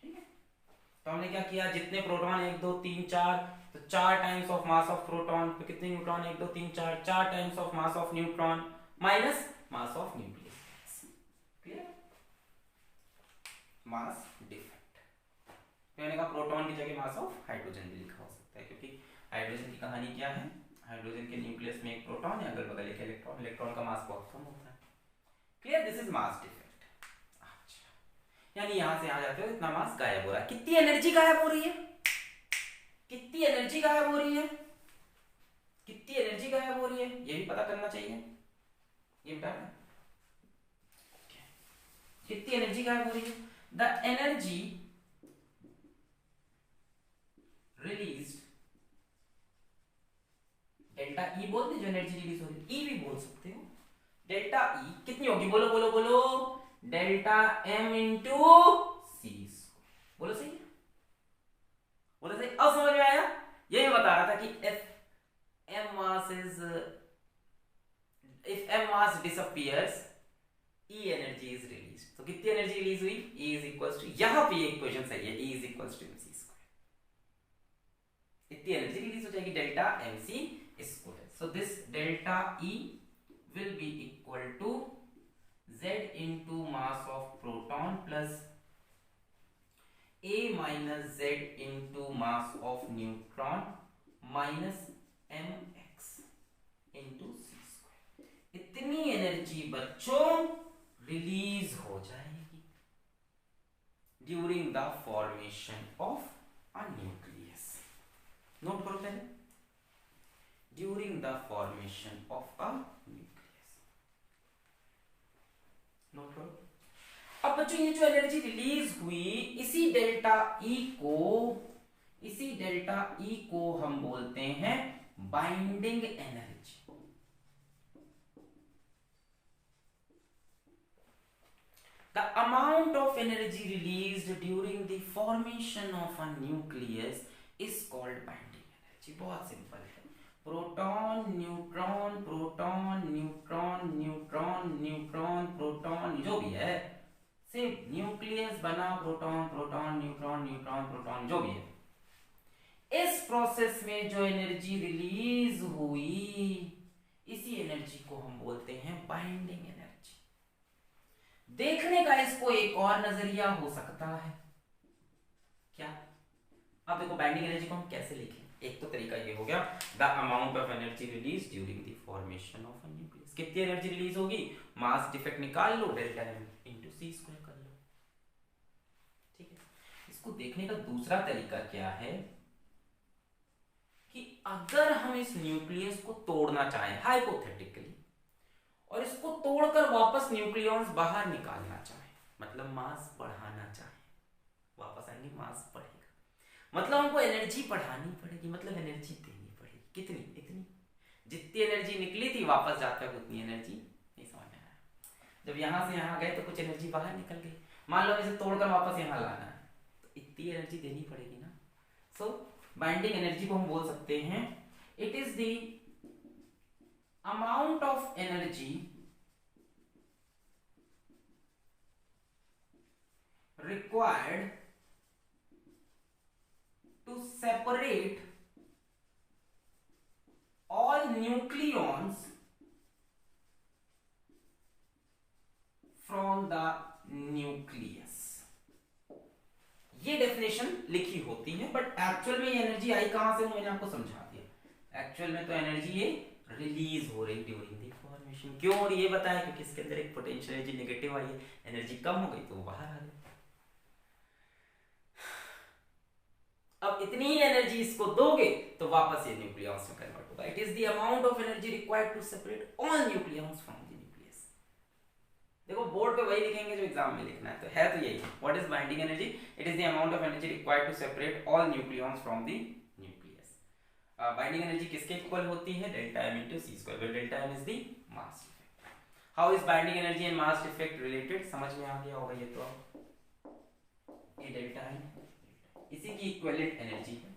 ठीक है। तो हमने क्या किया, जितने प्रोटॉन 1 2 3 4, तो 4 times of mass of proton, तो कितने neutron? 1 2 3 4, 4 times of mass of neutron minus mass of nucleus. Clear? Mass defect. मैंने कहा प्रोटॉन की जगह मास ऑफ हाइड्रोजन भी लिखा हो सकता है, क्योंकि हाइड्रोजन की कहानी क्या है? हाइड्रोजन के न्यूक्लियस में एक प्रोटॉन है, अगल बगल एक इलेक्ट्रॉन। इलेक्ट्रॉन का मास बहुत कम होता है। Clear? This is mass defect. अच्छा, यानी यहां से यहां जाते हो इतना मास गायब हो रहा है। कितनी एनर्जी गायब हो रही है, कितनी एनर्जी गायब हो रही है, कितनी एनर्जी गायब हो रही है, ये भी पता करना चाहिए। ये बता कितनी एनर्जी गायब हो रही है। The energy release, delta E बोलते जो एनर्जी रिलीज हो रही है, ई भी बोल सकते हो। डेल्टा ई कितनी होगी, बोलो बोलो बोलो, डेल्टा एम इंटू सी। बोलो सही, बोलो सही। अब समझ में आया। यही बता रहा था कि if m mass is if m mass disappears e energy is released। तो कितनी एनर्जी रिलीज हुई, E is equals to, यहां पे एक इक्वेशन सही है, E is equals to mc square. इतनी एनर्जी रिलीज हो जाएगी delta mc square. So this delta E will be equal to z into mass of proton plus a minus z into mass of neutron minus mx into c square। इतनी energy बच्चों release हो जाएगी during the formation of a nucleus. Note करो पहले, during the formation of a nucleus. Note करो। अब बच्चों ये जो एनर्जी रिलीज हुई, इसी डेल्टा ई को हम बोलते हैं binding energy. The amount of energy released during the formation of a nucleus is called binding energy। बहुत सिंपल है, proton neutron proton neutron neutron neutron proton, जो भी है सिर्फ न्यूक्लियस बना, proton proton neutron neutron proton, जो भी है, इस प्रोसेस में जो एनर्जी रिलीज हुई, इसी एनर्जी को हम बोलते हैं बाइंडिंग एनर्जी। देखने का इसको एक और नजरिया हो सकता है, क्या? अब देखो बाइंडिंग एनर्जी को हम कैसे लिखें। एक तो तरीका ये हो गया, the amount of energy release during the formation of a nucleus. कितनी एनर्जी रिलीज होगी, मास डिफेक्ट निकाल लो, delta M into C square कर लो। ठीक है। इसको देखने का दूसरा तरीका क्या है कि अगर हम इस न्यूक्लियस को तोड़ना चाहें हाइपोथेटिकली, और इसको तोड़कर वापस न्यूक्लियॉन्स बाहर निकालना चाहें, मतलब मास बढ़ाना चाहें, वापस आएंगे मास बढ़ेगा, मतलब हमको एनर्जी बढ़ानी पड़ेगी, मतलब एनर्जी देनी पड़ेगी। कितनी? इतनी। जितनी एनर्जी निकली थी वापस जाकर उतनी एनर्जी नहीं। समझ में आया? जब यहां से यहां गए तो कुछ एनर्जी बाहर निकल गई, मान लो इसे तोड़कर वापस यहां लाना है तो इतनी एनर्जी देनी पड़ेगी ना। सो बाइंडिंग एनर्जी को हम बोल सकते हैं, it is the amount of energy required to separate all nucleons from the nucleus। ये डेफिनेशन लिखी होती है, बट एक्चुअल में ये एनर्जी आई कहां से, मैंने आपको समझा दिया। एक्चुअल में तो एनर्जी ये रिलीज हो रही ड्यूरिंग द फॉर्मेशन। क्यों हो रही है बताया, क्योंकि इसके अंदर एक पोटेंशियल एनर्जी नेगेटिव आई है, एनर्जी कम हो गई तो वो बाहर आ गई। अब इतनी ही एनर्जी इसको दोगे तो वापस ये न्यूक्लियॉन्स में कन्वर्ट होगा। It is the amount of energy required to separate all nucleons from the nucleus. देखो बोर्ड पे वही लिखेंगे जो एग्जाम में लिखना है, तो है तो यही। What is binding energy? It is the amount of energy required to separate all nucleons from the binding energy किसके इक्वल होती है, delta M into C square, where delta M is the mass defect. How is binding energy and mass defect related, समझ में आ गया होगा ये तो। ये डेल्टा एम इसी की इक्विवेलेंट एनर्जी है।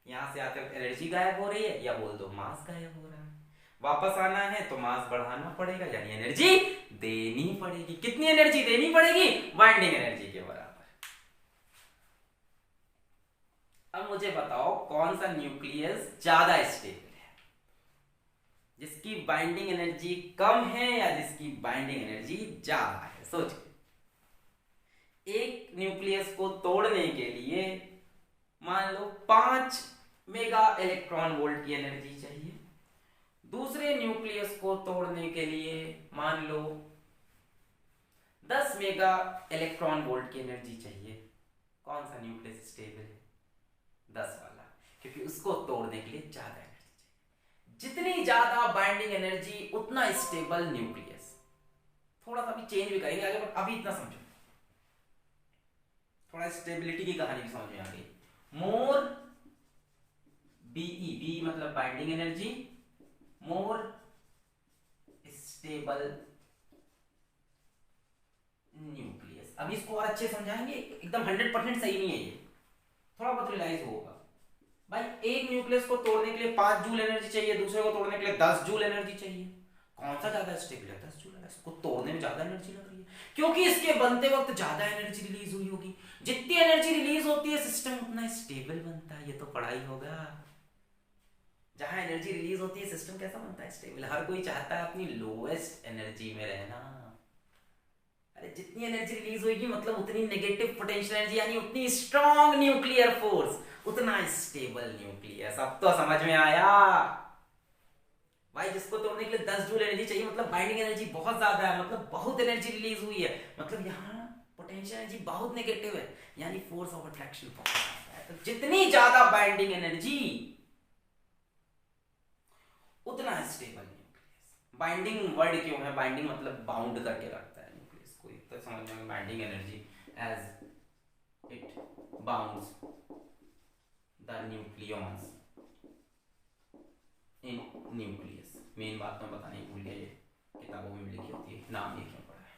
यहां से आते वक्त एनर्जी गायब हो रही है, या बोल दो मास गायब हो रहा है। वापस आना है तो मास बढ़ाना पड़ेगा, यानी एनर्जी देनी पड़ेगी। कितनी एनर्जी देनी पड़ेगी? बाइंडिंग एनर्जी के बराबर। अब मुझे बताओ कौन सा न्यूक्लियस ज्यादा स्टेबल है, जिसकी बाइंडिंग एनर्जी कम है या जिसकी बाइंडिंग एनर्जी ज्यादा है? सोचो, एक न्यूक्लियस को तोड़ने के लिए मान लो 5 मेगा इलेक्ट्रॉन वोल्ट की एनर्जी चाहिए, दूसरे न्यूक्लियस को तोड़ने के लिए मान लो 10 मेगा इलेक्ट्रॉन वोल्ट की एनर्जी चाहिए। कौन सा न्यूक्लियस स्टेबल है? 10 वाला, क्योंकि उसको तोड़ने के लिए ज्यादा एनर्जी चाहिए। जितनी ज्यादा बाइंडिंग एनर्जी उतना स्टेबल न्यूक्लियस। थोड़ा सा भी चेंज भी करेंगे आगे, बट अभी इतना समझो, थोड़ा स्टेबिलिटी की कहानी भी समझ में आ गई। मोर बीई, बी मतलब binding energy, more stable nucleus. अभी इसको और अच्छे समझाएंगे, एकदम 100% सही नहीं है ये, थोड़ा बहुत रियलाइज होगा। भाई एक न्यूक्लियस को तोड़ने के लिए 5 जूल एनर्जी चाहिए, दूसरे को तोड़ने के लिए 10 जूल एनर्जी चाहिए। कौन सा ज्यादा स्टेबल है? 10 जूल है। इसको तोड़ने में ज्यादा एनर्जी लग रही है, क्योंकि इसके बनते वक्त ज्यादा एनर्जी रिलीज हुई होगी। जितनी एनर्जी रिलीज होती है सिस्टम उतना स्टेबल बनता है। ये तो पढ़ा ही होगा। जहां एनर्जी रिलीज होती है सिस्टम कैसा बनता है? स्टेबल। हर कोई चाहता है अपनी लोएस्ट एनर्जी में रहना। अरे जितनी एनर्जी रिलीज होगी मतलब उतनी नेगेटिव पोटेंशियल एनर्जी, यानी उतनी स्ट्रॉन्ग न्यूक्लियर फोर्स, उतना स्टेबल न्यूक्लियस। अब तो समझ में आया भाई। जिसको तोड़ने के लिए 10 जूल एनर्जी चाहिए मतलब बाइंडिंग एनर्जी बहुत ज्यादा है, मतलब बहुत एनर्जी रिलीज हुई है, मतलब यहाँ पोटेंशियल एनर्जी बहुत नेगेटिव है, यानी फोर्स ऑफ अट्रैक्शन बहुत ज्यादा है। तो जितनी ज्यादा बाइंडिंग एनर्जी उतना स्टेबल न्यूक्लियस। बाइंडिंग वर्ड क्यों है? बाइंडिंग मतलब बाउंड करके रखता है न्यूक्लियस को। तो समझ में binding energy as it bounds the nucleons in nucleus. Main बात मैं बताने भूल गया, ये किताबों में लिखी होती है, नाम ये क्यों पड़ा है।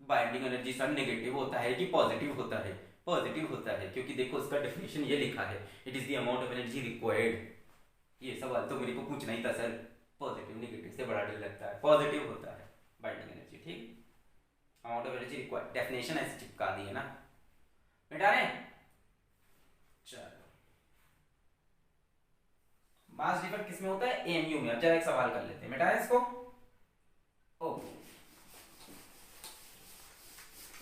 बाइंडिंग एनर्जी सर नेगेटिव होता है कि पॉजिटिव होता है? पॉजिटिव होता है, क्योंकि देखो उसका डेफिनेशन ये लिखा है, it is the amount of energy required. ये सवाल तो मेरे को पूछना ही था सर। पॉजिटिव नेगेटिव से बड़ा डर लगता है, पॉजिटिव होता है बाइंडिंग एनर्जी। ठीक, amount of energy required, definition ऐसे चिपका दी है ना, मिटा रहे हैं। चलो, मास डिफेक्ट किसमें होता है? एमयू में। अब जरा एक सवाल कर लेते हैं, मिटा है इसको। ओके,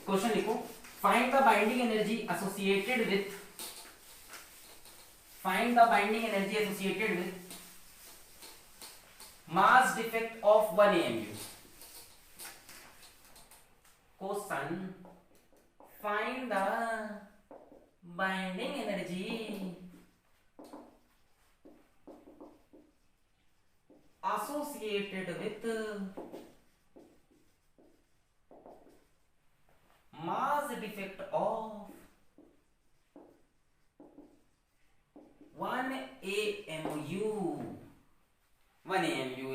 क्वेश्चन लिखो, find the binding energy associated with, find the binding energy associated with mass defect of 1 AMU। Question, find the binding energy associated with mass defect of 1 AMU. 1 AMU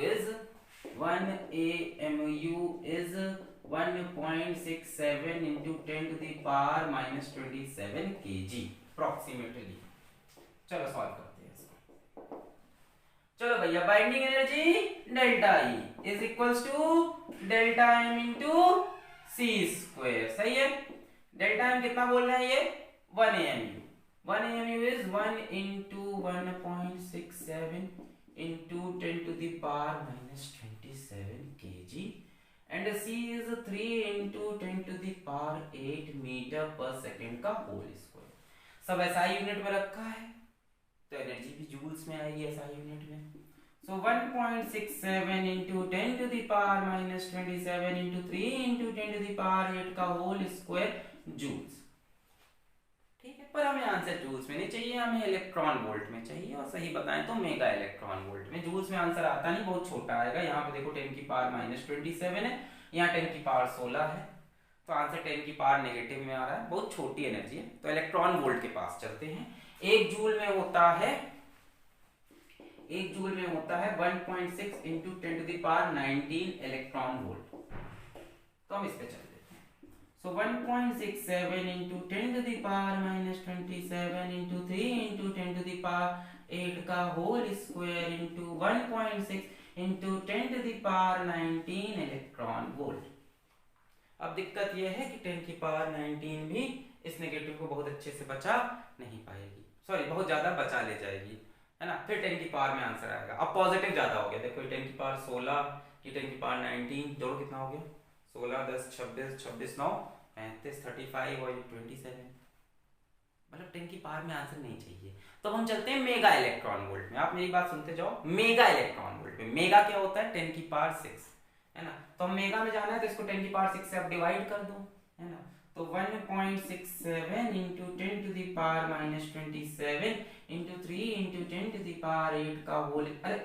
is 1.67 into 10 to the power minus 27 kg approximately। चलो solve करते हैं इसको। चलो भैया, binding energy delta E is equals to delta M into C square. सही है। Delta M कितना बोल रहे हैं ये? 1 AMU। 1 AMU is 1 into 1.67 into 10 to the power minus 27 kg and C is 3 into 10 to the power 8 metre per second का whole square. सब SI unit में रखा है तो एनर्जी भी जूल्स में आएगी एसआई यूनिट में। So 1.67 into 10 to the power minus 27 into 3 into 10 to the power 8 का होल स्क्वायर जूल्स। ठीक है, पर हमें आंसर जूल्स में नहीं चाहिए, हमें इलेक्ट्रॉन वोल्ट में चाहिए, और सही बताएं तो मेगा इलेक्ट्रॉन वोल्ट में। जूल्स में आंसर आता नहीं, बहुत छोटा आएगा। यहाँ पे देखो 10 की पावर माइनस 27 है, यहाँ 10 की पावर 16 है, तो आंसर 10 की पावर नेगेटिव में आ रहा है, बहुत छोटी एनर्जी है। तो इलेक्ट्रॉन वोल्ट के पास चलते हैं। एक जूल में होता है, एक जूल में होता है 1.6 into 10 to the power 19 electron volt. तो हम इस पे चल देते हैं। So 1.67 into 10 to the power minus 27 into 3 into 10 to the power 8 का whole square into 1.6 into 10 to the power 19 electron volt. अब दिक्कत यह है कि 10 की पावर 19 भी इस नेगेटिव को बहुत अच्छे से बचा नहीं पाएगी, सॉरी बहुत ज्यादा बचा ले जाएगी, है ना। फिर 10 की पावर में आंसर आएगा। अब पॉजिटिव ज्यादा हो गया, देखो 10 की पावर 16 की 10 की पावर 19, जोड़ो कितना हो गया? 16 10 26 26 9 35 35 और 27, मतलब 10 की पावर में आंसर नहीं चाहिए। तो हम चलते हैं मेगा इलेक्ट्रॉन वोल्ट में। आप मेरी बात सुनते जाओ। मेगा इलेक्ट्रॉन वोल्ट में मेगा क्या होता है? 10 की पावर 6, है ना। तो मेगा में जाना है तो इसको 10 की पावर 6 से आप डिवाइड कर दो, है ना। तो 1.67 into 10 to the power minus 27 into 3 into 10 to the power 8 का होल, अरे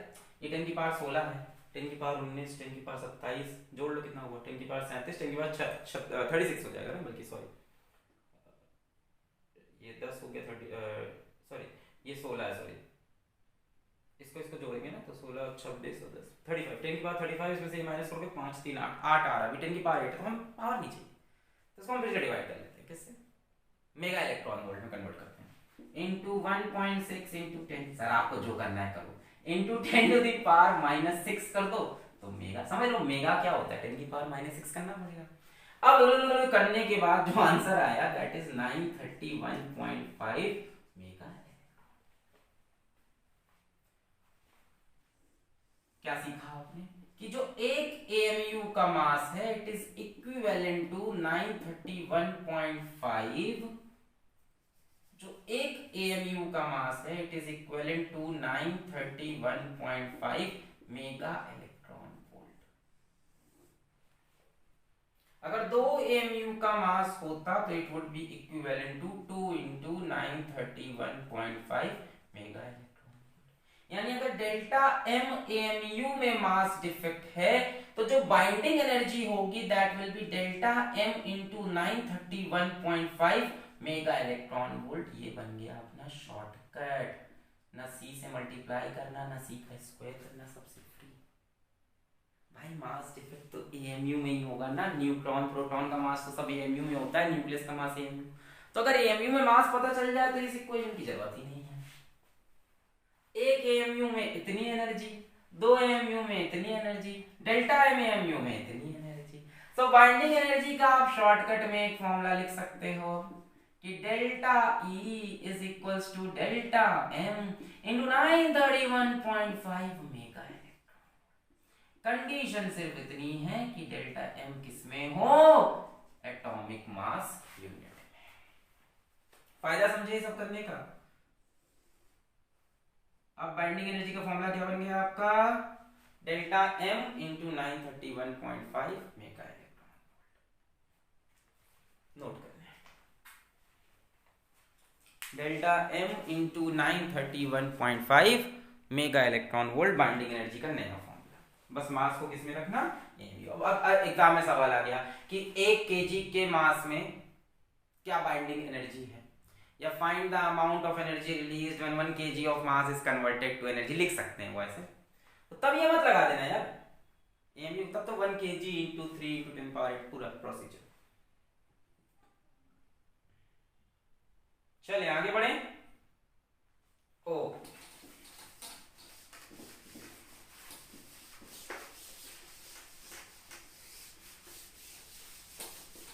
ये 10 की पावर 16 है, 10 की पावर 19, 10 की पावर 27, जोड़ लो कितना हुआ, 10 की पावर 37, 10 की पावर 36 हो जाएगा ना, बल्कि सॉरी ये 10 हो गया, 30 सॉरी ये 16 है, सॉरी इसको इसको जोड़ेंगे ना तो 16 26 और 10 35, 10 की पावर 35, इसमें से माइनस करोगे 5 3 8 8 आ रहा है, अभी 10 की पावर 8 तो हम पावर नहीं चाहिए, तो इसको हम फिर से डिवाइड कर लेते हैं, किससे, मेगा इलेक्ट्रॉन वोल्ट में कन्वर्ट करते हैं, इंटू 1.6 इंटू 10, सर आपको जो करना है करो, into 10 to the power minus 6 कर दो, तो मेगा समझ लो, मेगा क्या होता है, 10 की पावर माइनस 6 करना पड़ेगा। अब करने के बाद जो आंसर आया दैट इज 931.5 मेगा। क्या सीखा आपने कि जो एक एएमयू का मास है इट इज इक्विवेलेंट टू 931.5, जो एक एएमयू का मास है it is equivalent to 931.5 mega electron volt. अगर दो एएमयू का मास होता तो it would be equivalent to 2 into 931.5 mega electron. यानी अगर डेल्टा एम एएमयू में मास डिफेक्ट है तो जो बाइंडिंग एनर्जी होगी that will be delta M into 931.5 mega electron volt. ये बन गया अपना शॉर्टकट, ना सी से मल्टीप्लाई करना ना सी का स्क्वायर करना, सबसे फ्री। भाई मास डिफेक्ट तो एएमयू में ही होगा ना, न्यूट्रॉन प्रोटॉन का मास तो सब एएमयू में होता है, न्यूक्लियस का मास एएमयू, तो अगर एएमयू में मास पता चल जाए तो इस इक्वेशन की जरूरत ही नहीं है। एक एएमयू में इतनी एनर्जी, दो एएमयू में इतनी एनर्जी, डेल्टा एम एएमयू में इतनी एनर्जी। सो बाइंडिंग एनर्जी का आप शॉर्टकट में एक फॉर्मूला लिख सकते हो कि delta E is equals to delta M into 931.5 mega electron. Condition सिर्फ इतनी है कि डेल्टा M किसमें हो, एटॉमिक मास यूनिट में। फायदा समझे सब करने का। अब बाइंडिंग एनर्जी का फॉर्मूला क्या बन गया आपका, delta M into 931.5 mega electron. Note कर delta M into 931.5 mega electron volt binding energy का नया फॉर्मूला। बस मास को किसमें रखना, अब एग्जाम में सवाल आ गया कि 1 केजी के मास में क्या बाइंडिंग एनर्जी है, या find the amount of energy released when 1 KG of mass is converted to energy, लिख सकते हैं वो ऐसे। तो तब ये मत लगा देना यार एमयू, तब तो 1 केजी इंटू 3 इंटू 10 पावर 8 पूरा प्रोसीजर। चलिए आगे बढ़े। ओ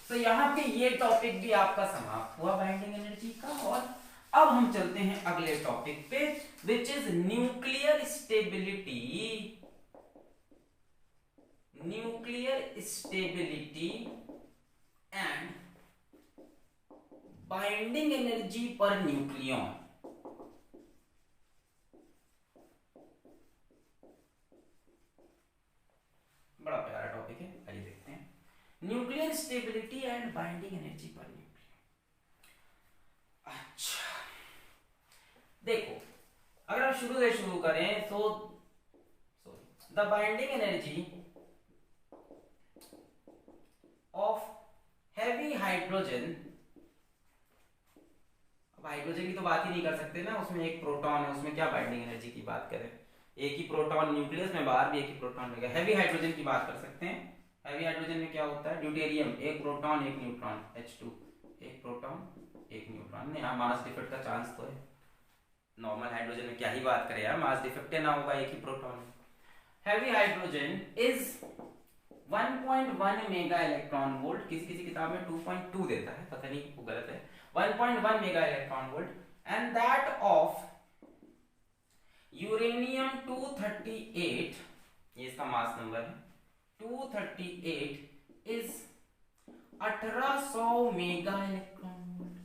तो यहां पे ये टॉपिक भी आपका समाप्त हुआ बाइंडिंग एनर्जी का, और अब हम चलते हैं अगले टॉपिक पे which is nuclear stability. Nuclear stability and binding energy per nucleon. बड़ा प्यारा टॉपिक है, आइए देखते हैं। Nuclear stability and binding energy per nucleon. अच्छा देखो, अगर हम शुरू से शुरू करें तो the binding energy of heavy hydrogen, hydrogen की तो बात ही नहीं कर सकते ना, उसमें एक प्रोटॉन है, उसमें क्या बाइंडिंग एनर्जी की बात करें, एक ही प्रोटॉन न्यूक्लियस में, बाहर भी एक ही प्रोटॉन रहेगा। हैवी हाइड्रोजन की बात कर सकते हैं। हैवी हाइड्रोजन में क्या होता है, ड्यूटेरियम, एक प्रोटॉन एक न्यूट्रॉन, H2, एक प्रोटॉन एक न्यूट्रॉन। यहाँ मास डिफेक्ट का चांस तो है, नॉर्मल हाइड्रोजन में क्या ही बात करें यार, मास डिफेक्ट ना होगा, एक ही प्रोटॉन है। Heavy hydrogen is 1.1 mega electron volt, किसी किसी किताब में 2.2 देता है, पता नहीं वो गलत है, 1.1 mega electron volt, and that of uranium 238, ये इसका मास नंबर है, 238 is 1800 mega electron volt.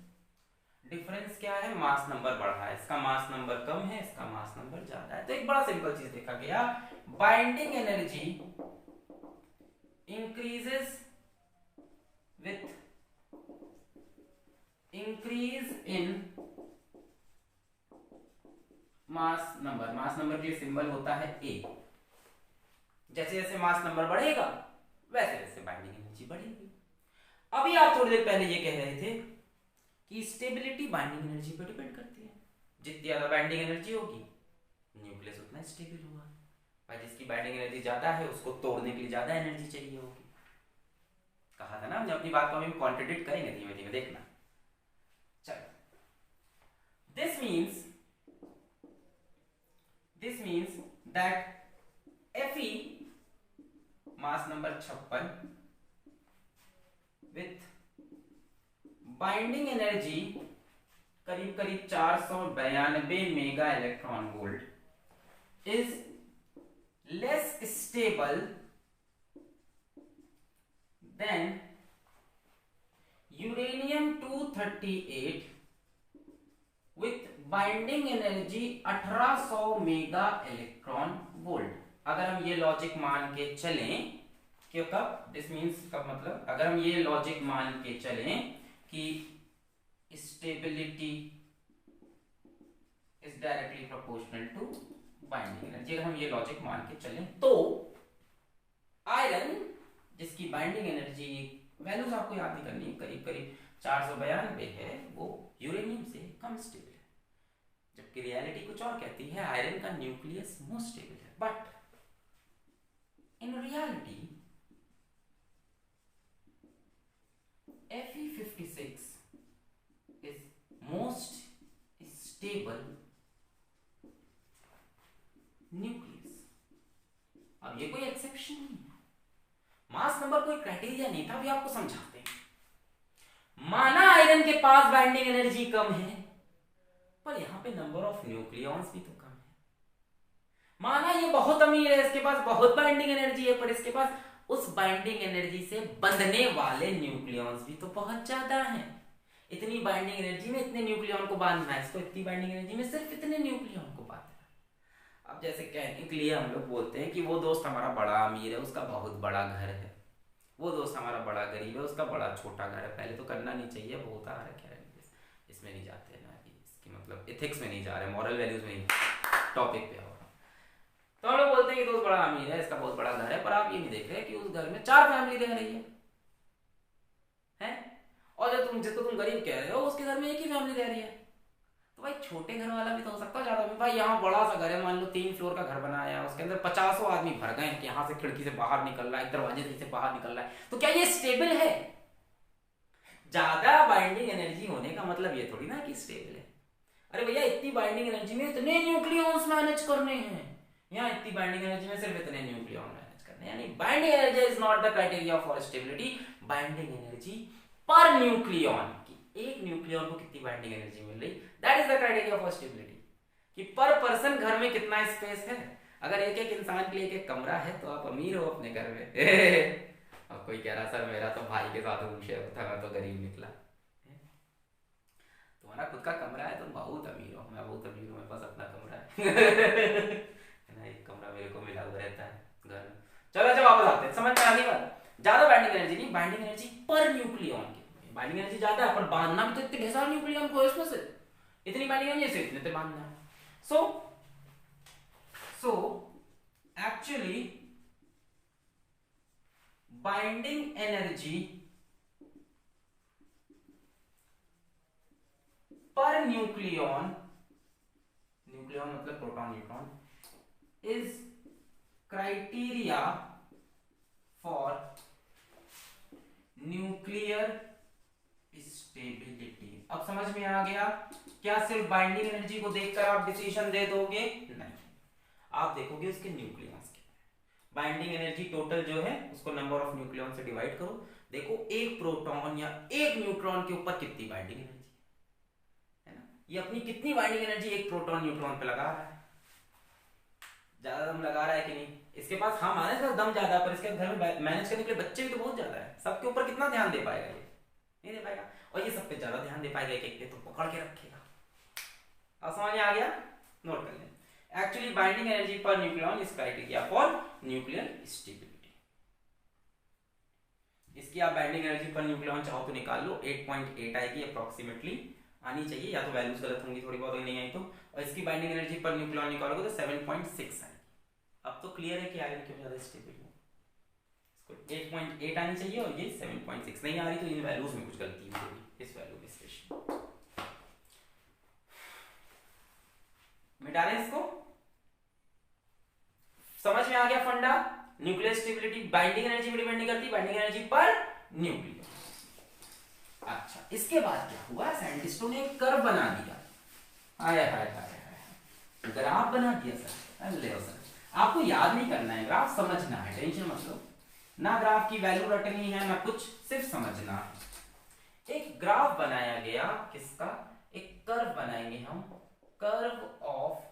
Difference क्या है, मास नंबर बढ़ा है, इसका मास नंबर कम है, इसका मास नंबर ज्यादा है। तो एक बड़ा सिंपल चीज देखा गया, binding energy increases with increase in mass number. Mass number के लिए सिंबल होता है ए। जैसे जैसे मास नंबर बढ़ेगा वैसे वैसे बाइंडिंग एनर्जी बढ़ेगी। अभी आप थोड़ी देर पहले ये कह रहे थे कि स्टेबिलिटी बाइंडिंग एनर्जी पर डिपेंड करती है। जितनी ज्यादा बाइंडिंग एनर्जी होगी न्यूक्लियस उतना स्टेबल होगा। भाई जिसकी बाइंडिंग एनर्जी ज्यादा है उसको तोड़ने के लिए ज्यादा एनर्जी चाहिए होगी। कहा था ना हमने, अपनी बात को हम कॉन्ट्रडिक्ट करेंगे धीमे धीमे, देखना। चलो, this means that Fe mass number 56 with binding energy करीब करीब 492 mega electron volt is less stable then uranium 238 with binding energy 1800 mega electron volt. अगर हम ये लॉजिक मान के चलें कि कब, दिस मीन्स कब, मतलब अगर हम ये लॉजिक मान के चलें कि stability is directly proportional to binding energy, अगर हम ये लॉजिक मान के चलें तो आयरन जिसकी बाइंडिंग एनर्जी वैल्यूज आपको याद नहीं करनी, करीब करीब 492 है, वो यूरेनियम से कम स्टेबल है। जबकि रियलिटी कुछ और कहती है, आयरन का न्यूक्लियस मोस्ट स्टेबल है। But in reality Fe56 is most stable nucleus। अब ये कोई एक्सेप्शन नहीं है, मास नंबर कोई क्राइटेरिया नहीं था, अभी आपको समझाते हैं। माना आयरन के पास बाइंडिंग एनर्जी कम है, पर यहां पे नंबर ऑफ न्यूक्लियॉन्स भी तो कम है। माना ये बहुत अमीर है, इसके पास बहुत बाइंडिंग एनर्जी है, पर इसके पास उस बाइंडिंग एनर्जी से बंधने वाले न्यूक्लियॉन्स भी तो बहुत ज्यादा हैं। इतनी बाइंडिंग एनर्जी में इतने न्यूक्लियॉन को बांधना है, इसको इतनी बाइंडिंग एनर्जी में सिर्फ इतने न्यूक्लियॉन को बांधना है। अब जैसे कहने के लिए हम लोग बोलते हैं कि वो दोस्त हमारा बड़ा अमीर है, उसका बहुत बड़ा घर है, वो दोस्त हमारा बड़ा गरीब है, उसका बड़ा छोटा घर है। पहले तो करना नहीं चाहिए, बहुत आ रहा है, इसमें नहीं जाते ना, इसकी मतलब एथिक्स में नहीं जा रहे, मॉरल वैल्यूज में नहीं, टॉपिक पे। तो हम लोग बोलते हैं कि दोस्त बड़ा अमीर है, इसका बहुत बड़ा घर है, पर आप ये नहीं देख रहे कि उस घर में 4 फैमिली रह रही है? और जो जिसको तुम गरीब कह रहे हो उसके घर में एक ही फैमिली रह रही है। तो भाई छोटे घर वाला भी तो हो सकता है ज्यादा। भाई यहाँ बड़ा सा घर है, मान लो 3 फ्लोर का घर बनाया है, उसके अंदर 50 आदमी भर गए कि यहाँ से खिड़की से बाहर निकल रहा है, दरवाजे से बाहर निकल रहा है, तो क्या ये स्टेबल है? ज्यादा बाइंडिंग एनर्जी होने का मतलब ये थोड़ी ना कि स्टेबल है। अरे भैया इतनी बाइंडिंग एनर्जी में इतने न्यूक्लियॉन्स मैनेज करने हैं, यहाँ इतनी बाइंडिंग एनर्जी में सिर्फ इतने न्यूक्लियॉन मैनेज करने, यानी binding energy is not the criteria for stability. Binding energy per nucleon की, एक न्यूक्लियॉन को कितनी बाइंडिंग एनर्जी मिल रही, that is the criteria for stability. कि पर पर्सन घर में कितना स्पेस है। अगर एक एक इंसान के लिए एक एक कमरा है तो आप अमीर हो अपने घर में। अब कोई कह रहा सर मेरा तो भाई के साथ रूम शेयर था, मैं तो गरीब निकला। तुम्हारा खुद का कमरा है, तुम बहुत अमीर हो, मैं बहुत अमीर हूँ, मेरे पास अपना कमरा है। एक कमरा मेरे को मिला हुआ रहता है घर में। चलो अच्छा वापस आते हैं, समझ में आ गई बात। ज्यादा बाइंडिंग एनर्जी नहीं, बाइंडिंग एनर्जी पर न्यूक्लियॉन की। बाइंडिंग एनर्जी ज्यादा है पर बांधना भी तो इतने ढेर सारे न्यूक्लियॉन को इसमें से, इतनी बाइंडिंग एनर्जी से इतने बांधना है। so actually binding energy per nucleon, nucleon मतलब proton neutron, is criteria for nuclear stability। अब समझ में आ गया? क्या सिर्फ बाइंडिंग एनर्जी को देखकर आप डिसीजन दे दोगे? नहीं, आप देखोगे उसके न्यूक्लियॉन्स के। बाइंडिंग एनर्जी टोटल जो है उसको नंबर ऑफ न्यूक्लियॉन से डिवाइड करो, देखो एक प्रोटॉन या एक न्यूट्रॉन के ऊपर कितनी बाइंडिंग एनर्जी है ना, ये अपनी कितनी बाइंडिंग एनर्जी एक प्रोटॉन न्यूट्रॉन पे लगा रहा है। ज्यादा दम लगा रहा है कि नहीं? इसके पास हाँ माने इसका दम ज्यादा, पर इसके घर में मैनेज करने के लिए बच्चे भी तो बहुत ज्यादा है। सबके ऊपर कितना ध्यान दे पाएगा? ये नहीं दे पाएगा। और ये सब पे ज्यादा ध्यान दे पाएगा, एक पे तो पकड़ के रखेगा। अब समझ में आ गया? नोट कर लें। Actually binding energy per nucleon is criteria for nuclear stability. इसकी आप बाइंडिंग एनर्जी पर न्यूक्लियॉन चाहो तो निकाल लो, 8.8 आएगी अप्रोक्सीमेटली, आनी चाहिए, या तो वैल्यूज गलत होंगी थोड़ी बहुत, नहीं आई तो। और इसकी बाइंडिंग एनर्जी पर न्यूक्लियॉन निकालोगे तो 7.6 आएगी। अब तो क्लियर है कि आयरन क्यों ज्यादा स्टेबल है। इसको 8.8 आनी चाहिए और ये 7.6 नहीं आ रही, तो इन वैल्यूज में कुछ गलती होगी, इस वैल्यू में स्पेशली। मिटा दें इसको। समझ में आ गया फंडा? न्यूक्लियर स्टेबिलिटी बाइंडिंग एनर्जी पर डिपेंड नहीं करती, बाइंडिंग एनर्जी पर न्यूक्लियर। अच्छा, इसके बाद क्या हुआ, साइंटिस्टों ने एक कर्व बना दिया। हाय हाय हाय, ग्राफ बना दिया सर। अरे सर, आपको याद नहीं करना है, ग्राफ समझना है, टेंशन मत लो ना, ग्राफ की वैल्यू रटनी है ना कुछ, सिर्फ समझना है। एक ग्राफ बनाया गया, किसका, एक कर्व बनाएंगे हम, curve of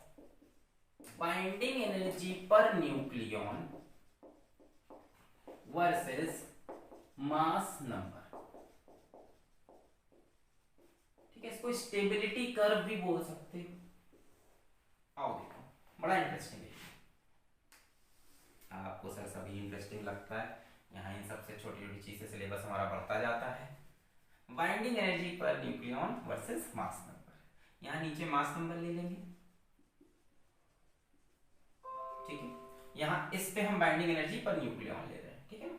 binding energy per nucleon versus mass number. ठीक है, इसको स्टेबिलिटी कर्व भी बोल सकते हो। आओ देखो, बड़ा इंटरेस्टिंग है। आपको सर सभी इंटरेस्टिंग लगता है, यहाँ इन सबसे छोटी छोटी चीजें सिलेबस हमारा बढ़ता जाता है। Binding energy per nucleon versus mass number. यहाँ नीचे मास नंबर ले लेंगे, ठीक है, यहाँ इस पे हम बाइंडिंग एनर्जी पर न्यूक्लियॉन ले रहे हैं, ठीक है ना।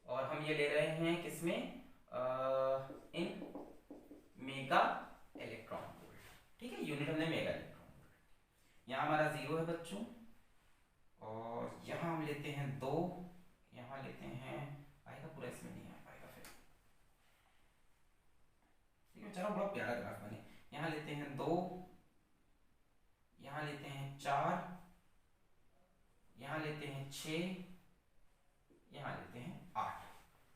और हम ये ले रहे हैं किसमें, इन मेगा इलेक्ट्रॉन वोल्ट, ठीक है, यूनिट हमने मेगा इलेक्ट्रॉन वोल्ट। यहाँ हमारा 0 है बच्चों, और यहाँ हम लेते हैं 2, यहाँ लेते हैं, आएगा पूरा, इसमें नहीं आ पाएगा फिर, ठीक है, चलो बड़ा प्यारा ग्राफ बने। यहाँ लेते हैं 2, यहाँ लेते हैं 4, यहाँ लेते हैं 6, यहाँ लेते हैं 8।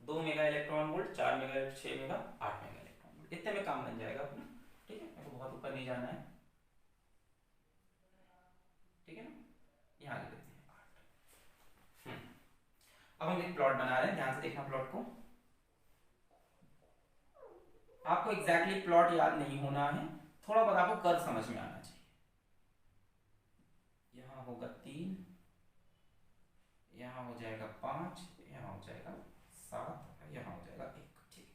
2 mega electron volt, 4 mega, 6 mega, 8 mega electron volt, इतने में काम बन जाएगा अपना, ठीक है, मेरे को बहुत ऊपर नहीं जाना है, ठीक है ना। यहाँ ले लेते हैं 8। अब हम एक प्लॉट बना रहे हैं, ध्यान से देखना प्लॉट को। आपको एग्जैक्टली प्लॉट याद नहीं होना है, थोड़ा बहुत आपको कर्व समझ में आना चाहिए। यहाँ होगा 3, यहाँ हो जाएगा 5, यहाँ हो जाएगा 7, यहाँ हो जाएगा 1, ठीक है।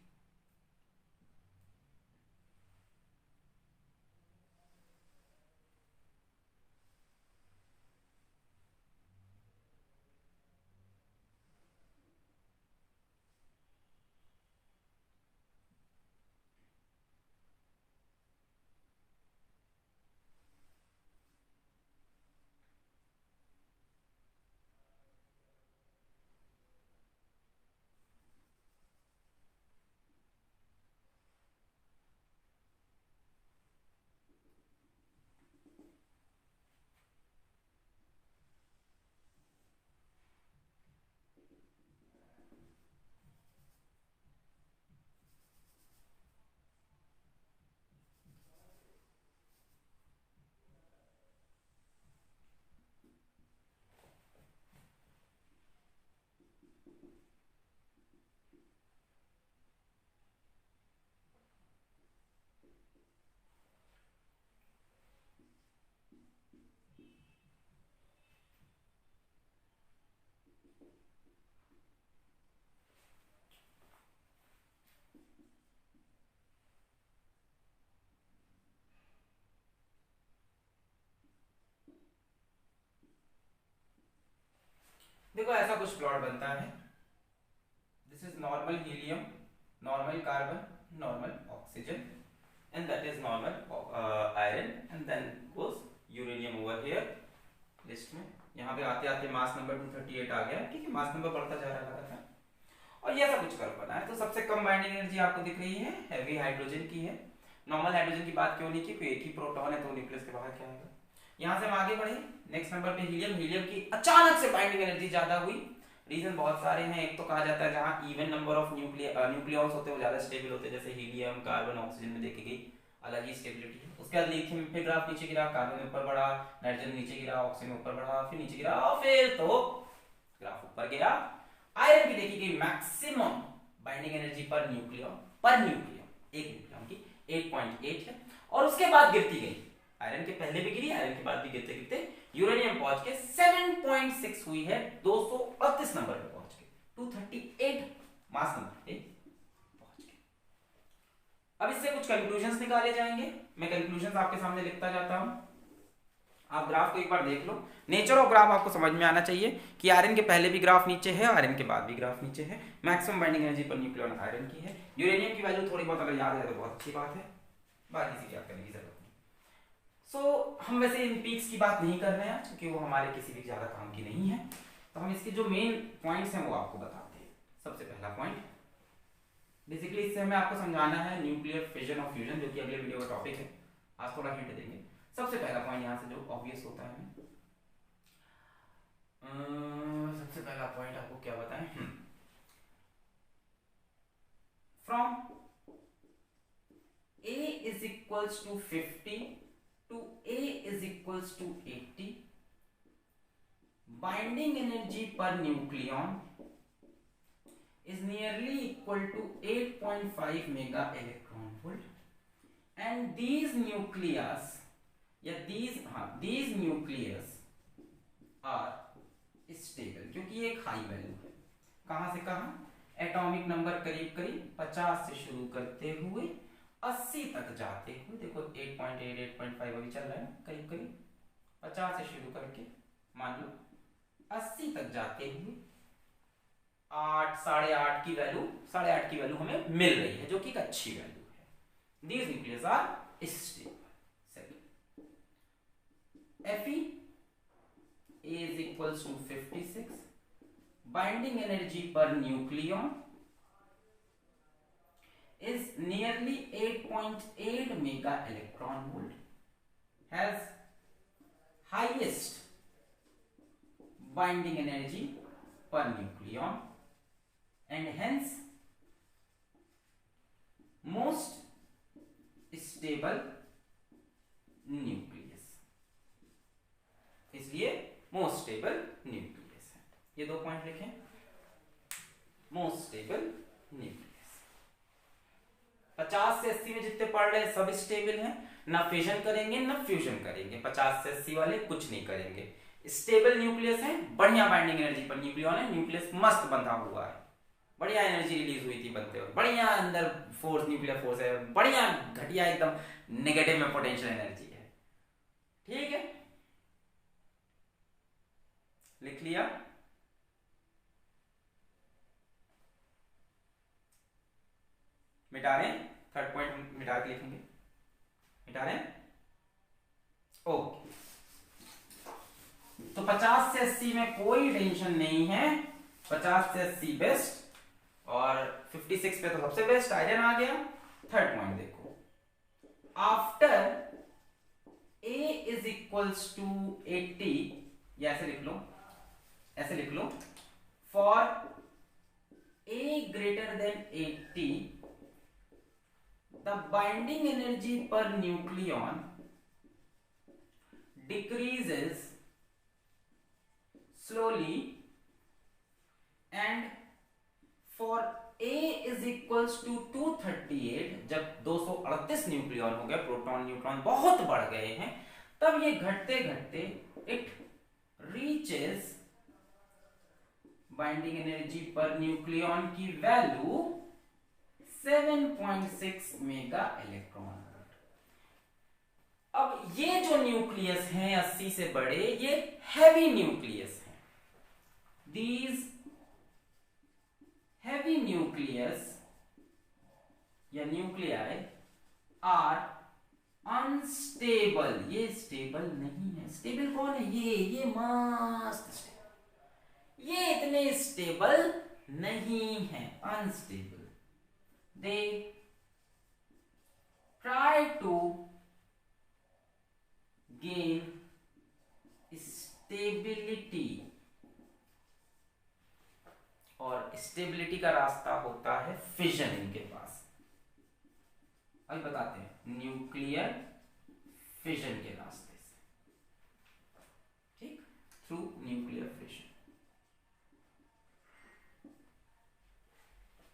देखो ऐसा कुछ प्लॉट बनता है, this is normal helium, normal carbon, normal oxygen, and that is normal iron, and then goes uranium over here list में। यहाँ पे आते आते मास नंबर 238 आ गया, ठीक है, मास नंबर बढ़ता जा रहा लगातार, और ये ऐसा कुछ कर्व बना है। तो सबसे कम बाइंडिंग एनर्जी आपको दिख रही है, हैवी हाइड्रोजन की है। नॉर्मल हाइड्रोजन की बात क्यों नहीं की, एक ही प्रोटॉन है तो न्यूक्लियस के बाहर क्या आएगा। यहाँ से हम आगे बढ़े, नेक्स्ट नंबर पे हीलियम। हीलियम की अचानक से बाइंडिंग एनर्जी ज्यादा हुई, रीजन बहुत सारे हैं। एक तो कहा जाता है जहाँ इवन नंबर ऑफ न्यूक्लियॉन्स होते हैं वो ज्यादा स्टेबल होते हैं, जैसे हीलियम, कार्बन, ऑक्सीजन में देखी गई अलग ही स्टेबिलिटी है। उसके बाद लिथियम पे ग्राफ नीचे गिरा, कार्बन ऊपर बढ़ा, नाइट्रोजन नीचे गिरा, ऑक्सीजन ऊपर बढ़ा, फिर नीचे गिरा, और फिर तो ग्राफ ऊपर गया। आयरन की देखी गई maximum binding energy per nucleon, एक न्यूक्लियॉन की 8.8 है, और उसके बाद गिरती गई। आयरन के पहले भी गिरी, आयरन के बाद भी गिरते गिरते यूरेनियम पहुंच के 7.6 हुई है 238 नंबर पे पहुंच के, 238 मास नंबर पे पहुंच के। अब इससे कुछ कंक्लूजन्स निकाले जाएंगे। मैं कंक्लूजन्स आपके सामने लिखता जाता हूं, आप ग्राफ को एक बार देख लो। नेचर ऑफ ग्राफ आपको समझ में आना चाहिए कि आयरन के पहले भी ग्राफ नीचे है, आयरन के बाद भी ग्राफ नीचे है। Maximum binding energy per nucleon iron की है। यूरेनियम की वैल्यू थोड़ी बहुत अगर याद है तो बहुत अच्छी बात है, बाकी से याद करने की जरूरत नहीं। सो हम वैसे इन पीक्स की बात नहीं कर रहे हैं क्योंकि वो हमारे किसी भी ज्यादा काम की नहीं है, तो हम इसके जो मेन पॉइंट्स हैं वो आपको बताते हैं। सबसे पहला पॉइंट बेसिकली इससे हमें आपको समझाना है न्यूक्लियर फिजन और फ्यूजन, जो कि अगले वीडियो का टॉपिक है। आज थोड़ा हिंट देंगे। सबसे पहला पॉइंट यहाँ से जो ऑब्वियस होता है, सबसे पहला पॉइंट आपको क्या बताएं, from A is equals to 50 to A is equals to 80, binding energy per nucleon is nearly equal to 8.5 mega electron volt, and these nucleus these nucleus are stable, क्योंकि ये एक हाई वैल्यू है। कहां से कहां, एटॉमिक नंबर करीब करीब 50 से शुरू करते हुए 80 तक जाते हुए, देखो 8.8 8.5 अभी चल रहा है, करीब करीब 50 से शुरू करके मान लो 80 तक जाते हुए 8 8.5 की वैल्यू हमें मिल रही है, जो कि एक अच्छी वैल्यू है। These nucleus are stable. Second, Fe is equals to 56, binding energy per nucleon is nearly 8.8 mega electron volt, has highest binding energy per nucleon, and hence most stable nucleus, इसलिए most stable nucleus है। ये दो point लिखें, most stable nucleus. 50 से 80 में जितने पढ़ रहे सब स्टेबल हैं, ना फिजन करेंगे ना फ्यूजन करेंगे। 50 से 80 वाले कुछ नहीं करेंगे, स्टेबल न्यूक्लियस है, बढ़िया बाइंडिंग एनर्जी पर न्यूक्लियन है, न्यूक्लियस मस्त बंधा हुआ है, बढ़िया एनर्जी रिलीज हुई थी बनते हुए, बढ़िया अंदर फोर्स, न्यूक्लियर फोर्स है, बढ़िया घटिया एकदम नेगेटिव में पोटेंशियल एनर्जी है। ठीक है, लिख लिया। मिटा रहे, थर्ड पॉइंट मिटा के लिखेंगे, मिटा रहे। ओके, तो 50 से 80 में कोई टेंशन नहीं है, 50 से 80 बेस्ट, और 56 पे तो सबसे बेस्ट आयरन आ गया। थर्ड पॉइंट देखो, after A is equals to 80, या ऐसे लिख लो, for A greater than 80 the binding energy per nucleon decreases slowly, and for A is equals to 238, जब 238 न्यूक्लियन हो गया, प्रोटॉन न्यूट्रॉन बहुत बढ़ गए हैं, तब ये घटते घटते it reaches binding energy per nucleon की वैल्यू 7.6 मेगा इलेक्ट्रॉन वोल्ट। अब ये जो न्यूक्लियस हैं 80 से बड़े, ये हैवी न्यूक्लियस हैं। दीज heavy nucleus या न्यूक्लियाई आर अनस्टेबल, ये स्टेबल नहीं है। स्टेबल कौन है? ये मस्त स्टेबल, ये इतने स्टेबल नहीं है, unstable. They try to gain stability, और स्टेबिलिटी का रास्ता होता है फिजन इनके पास। अभी बताते हैं, न्यूक्लियर फिजन के रास्ते से, ठीक, थ्रू न्यूक्लियर फिजन।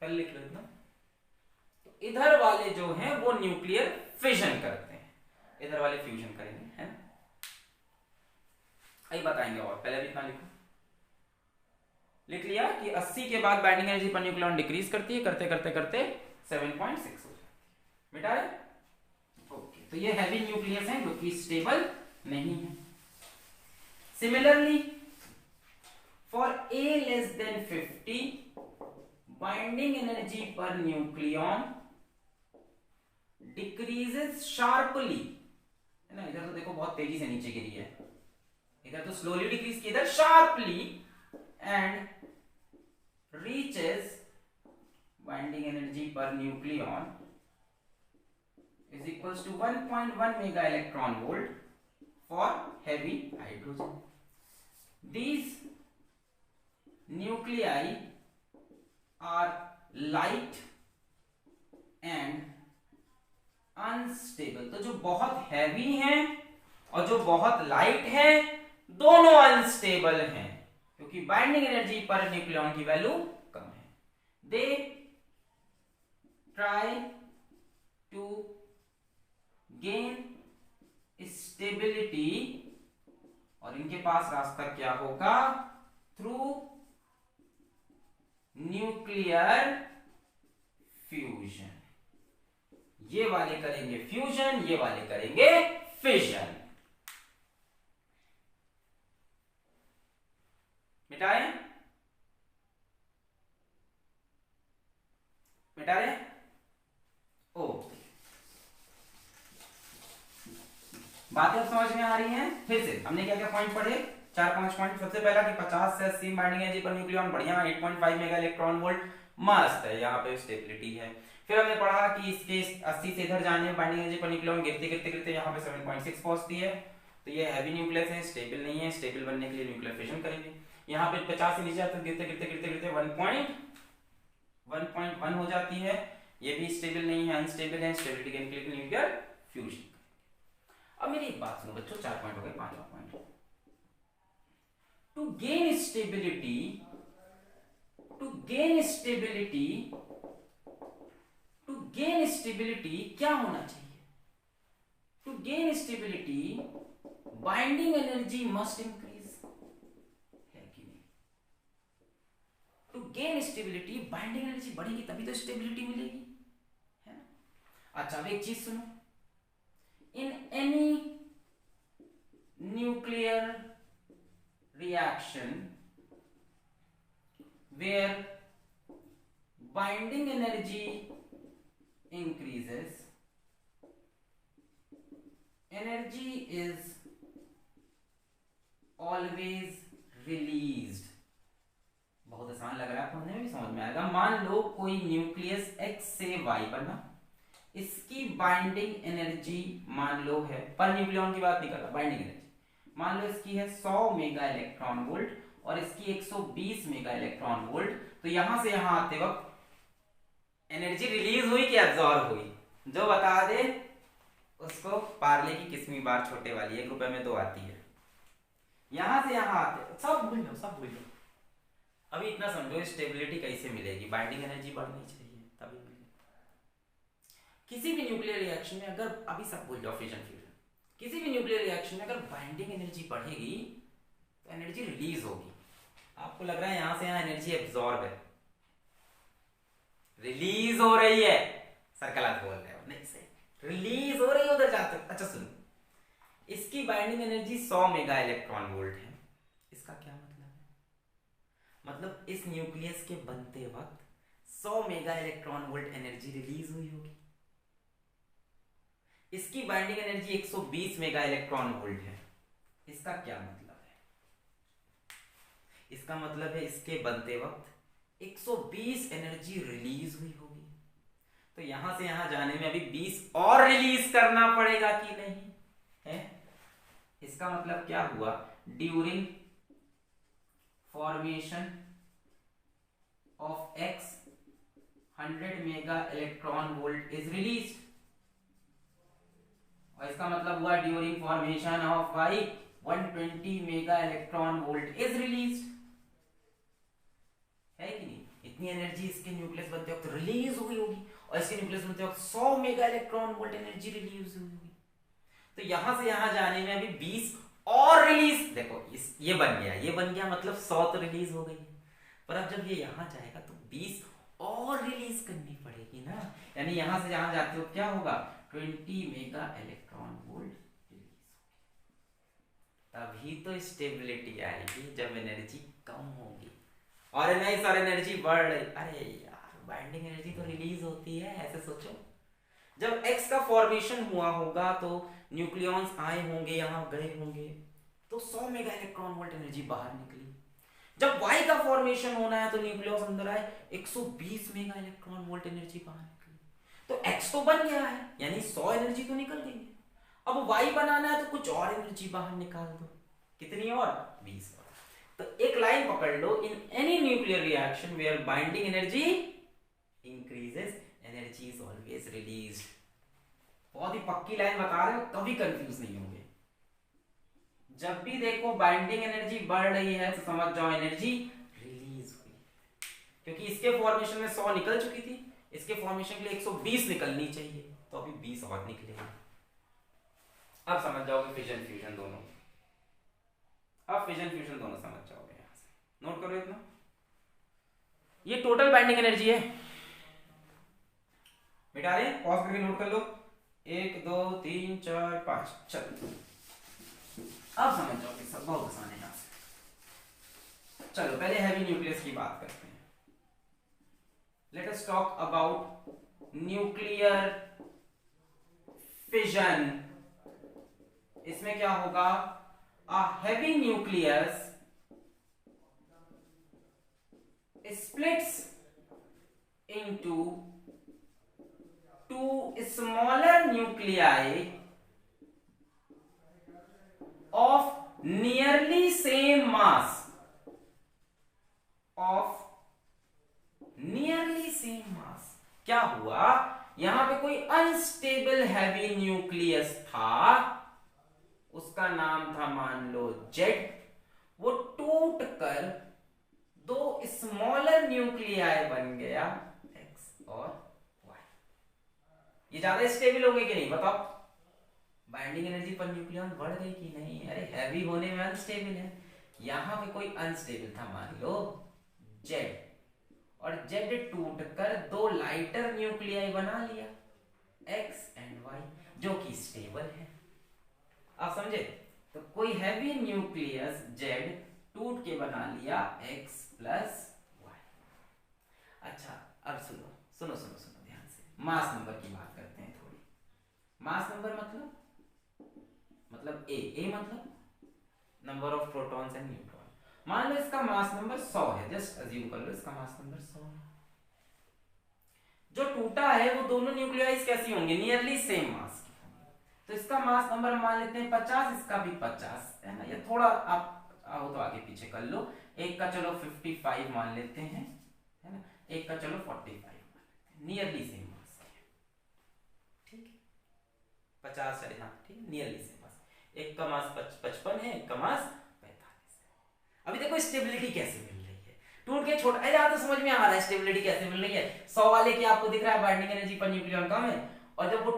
पहले लिख लो इतना। तो इधर वाले जो हैं वो न्यूक्लियर फिजन करते हैं, इधर वाले फ्यूजन करेंगे, है ना। अभी बताएंगे, और पहले भी इतना लिखो, लिख लिया कि 80 के बाद binding energy per nucleon decrease करती है, करते करते करते 7.6 हो जाती है। मिटा है? ओके, तो ये हैवी न्यूक्लियस है जो कि स्टेबल नहीं है। Similarly for A less than 50 binding energy per nucleon decreases sharply, है ना, इधर तो देखो बहुत तेजी से नीचे गिरी है, इधर तो स्लोली डिक्रीज की, इधर sharply, and reaches binding energy per nucleon is equals to 1.1 mega electron volt for heavy hydrogen. These nuclei are light and unstable. तो जो बहुत हैवी हैं और जो बहुत लाइट है दोनों अनस्टेबल हैं, क्योंकि बाइंडिंग एनर्जी पर न्यूक्लियॉन की वैल्यू कम है। They try to gain stability, और इनके पास रास्ता क्या होगा? Through nuclear fusion. ये वाले करेंगे फ्यूजन, ये वाले करेंगे फिशन। मिटाए? मिटा रहे? ओ, बातें समझ में आ रही हैं? फिर से हमने क्या क्या पॉइंट पढ़े? 4-5 पॉइंट। सबसे पहला कि 50 से 80 बाइंडिंग एनर्जी पर न्यूक्लियॉन बढ़िया, 8.5 मेगा इलेक्ट्रॉन वोल्ट मस्त है, यहाँ पे स्टेबिलिटी है। फिर हमने पढ़ा कि इसके 80 से इधर जाने में बाइंडिंग एनर्जी पर न्यूक्लियॉन गिरते गिरते गिरते यहाँ पे 7.6 पहुंचती है, तो ये हैवी न्यूक्लियस है, स्टेबल नहीं है। स्टेबल बनने के लिए न्यूक्लियर फिशन करेंगे। यहाँ पे 50 से नीचे आते गिरते गिरते गिरते गिरते 1.1 हो जाती है, ये भी स्टेबल नहीं है, अनस्टेबल है। स्टेबिलिटी के लिए न्यूक्लियर फ्यूजन। अब मेरी एक बात सुनो बच्चों, 4 पॉइंट हो गए, 5वां point, to gain stability, to gain stability, to gain stability क्या होना चाहिए? To gain stability binding energy must increase, है कि नहीं? To gain stability binding energy बढ़ेगी तभी तो स्टेबिलिटी मिलेगी, है ना? अच्छा, अब एक चीज सुनो, in any nuclear reaction where binding energy increases, energy is always released। बहुत आसान लग रहा है आपको, हमने भी समझ में आएगा। मान लो कोई न्यूक्लियस X से Y बना, इसकी बाइंडिंग एनर्जी मान लो है, पर न्यूक्लियॉन की बात नहीं करता, बाइंडिंग एनर्जी मान लो इसकी है 100 मेगा इलेक्ट्रॉन वोल्ट और इसकी 120 मेगा इलेक्ट्रॉन वोल्ट। तो यहां से यहां आते वक्त एनर्जी रिलीज हुई कि एब्जॉर्ब हुई? जो बता दे उसको पार्ले की किस्मी बार छोटे वाली 1 रुपए में 2 आती है। यहां से यहां आते, सब भूल लो, सब भूल लो। अभी इतना समझो, स्टेबिलिटी कैसे मिलेगी? बाइंडिंग एनर्जी बढ़नी चाहिए तभी मिलेगी। किसी भी न्यूक्लियर रिएक्शन में अगर, अभी सब भूल जाओ फिजन फ्यूजन, किसी भी न्यूक्लियर रिएक्शन में अगर बाइंडिंग एनर्जी बढ़ेगी तो एनर्जी रिलीज होगी। आपको लग रहा है यहां से यहां एनर्जी एब्जॉर्ब है, रिलीज हो रही है, सर्कलात बोल रहे हो, नहीं से रिलीज हो रही है उधर जाते। अच्छा सुनो, इसकी binding energy 100 mega electron volt है। इसका क्या मतलब है? मतलब इस न्यूक्लियस के बनते वक्त 100 mega electron volt energy release हुई होगी। इसकी binding energy 120 mega electron volt है। इसका क्या मतलब है? इसका मतलब है इसके बनते वक्त 120 एनर्जी रिलीज हुई होगी, तो यहां से यहां जाने में अभी 20 और रिलीज करना पड़ेगा कि नहीं है? इसका मतलब क्या हुआ? During formation of X 100 mega electron volt is release, और इसका मतलब हुआ during formation of Y 120 mega electron volt is release, है कि नहीं? इतनी एनर्जी इसके न्यूक्लियस बनते वक्त रिलीज हुई होगी और इसके न्यूक्लियस बनते वक्त 100 mega electron volt energy release हुई होगी। तो यहां से यहां जाने में अभी 20 और रिलीज, देखो ये बन गया मतलब 100 तो रिलीज हो गई है, पर अब जब ये यहां जाएगा तो 20 और रिलीज करनी पड़ेगी ना, यानी यहां से जहां जाते हो क्या होगा 20 मेगा इलेक्ट्रॉन वोल्ट रिलीज होगी, तभी तो स्टेबिलिटी आएगी जब एनर्जी कम होगी और नहीं सर एनर्जी बढ़ रही, अरे यार बाइंडिंग एनर्जी तो रिलीज होती है, ऐसे सोचो जब X का फॉर्मेशन हुआ होगा तो न्यूक्लियॉन्स आए होंगे यहां गए होंगे तो 100 मेगा इलेक्ट्रॉन वोल्ट एनर्जी बाहर निकली, जब Y का फॉर्मेशन होना है तो न्यूक्लियस अंदर आए 120 मेगा इलेक्ट्रॉन वोल्ट एनर्जी बाहर निकली, तो X तो बन गया है यानी 100 एनर्जी तो निकल गई है, अब Y बनाना है तो कुछ और एनर्जी बाहर निकाल दो, कितनी और 20 और। तो एक लाइन पकड़ लो, in any nuclear reaction where binding energy increases energy is always released, बहुत ही पक्की लाइन बता रहे हो, कभी कंफ्यूज नहीं होंगे, जब भी देखो बाइंडिंग एनर्जी बढ़ रही है तो समझ जाओ एनर्जी रिलीज हुई, क्योंकि इसके फॉर्मेशन में 100 निकल चुकी थी, इसके फॉर्मेशन के लिए 120 निकलनी चाहिए तो अभी 20 और निकलेगी, अब समझ जाओगे फिजन फ्यूजन दोनों, अब फिजन फ्यूजन दोनों समझ जाओगे, यहां से नोट करो इतना, ये टोटल बाइंडिंग एनर्जी है, मिटा रहे हैं पॉज करके नोट कर लो, 1 2 3 4 5, चलो अब समझ जाओगे सब, बहुत आसान है यहां से। चलो पहले हैवी न्यूक्लियस की बात करते हैं, let us talk about nuclear fission, इसमें क्या होगा, a heavy nucleus splits into two smaller nuclei of nearly same mass, क्या हुआ यहां पे कोई अनस्टेबल हैवी न्यूक्लियस था, उसका नाम था मान लो जेड, वो टूट कर दो स्मॉलर न्यूक्लियाई बन गया एक्स और वाई, ये ज्यादा स्टेबल हो गए कि नहीं बताओ, बाइंडिंग एनर्जी पर न्यूक्लियॉन बढ़ गई कि नहीं, अरे हैवी होने में अनस्टेबल है, यहां पे कोई अनस्टेबल था मान लो जेड, और जेड टूट कर दो लाइटर न्यूक्लियाई बना लिया एक्स एंड वाई जो कि स्टेबल है, आप समझे, तो कोई हैवी न्यूक्लियस जेड टूट के बना लिया x प्लस वाई। अच्छा अब सुनो सुनो सुनो सुनो ध्यान से, मास नंबर की बात करते हैं थोड़ी, मास नंबर मतलब ए मतलब number of protons and neutron, मान लो इसका मास नंबर 100 है, जस्ट अज्यूम कर लो इसका मास नंबर 100 है, जो टूटा है वो दोनों न्यूक्लियाइज कैसी होंगे, नियरली सेम मास, तो इसका मास नंबर मान लेते हैं 50, इसका भी 50 है ना, ये थोड़ा आप आओ तो आगे पीछे कर लो, एक का चलो 55 मान लेते हैं है ना, एक का चलो 45 मान लेते हैं, नियरली सेम मास है, ठीक है 50 है हाँ ठीक, नियरली सेम मास, एक का मास 55 है, एक का मास 45 है। अभी देखो स्टेबिलिटी कैसे मिल रही है, टूट के छोटा, अरे यार तो समझ में आ रहा है स्टेबिलिटी कैसे मिल रही है, 100 वाले की आपको दिख रहा है बाइंडिंग एनर्जी पर न्यूक्लियॉन कम है, और जब वो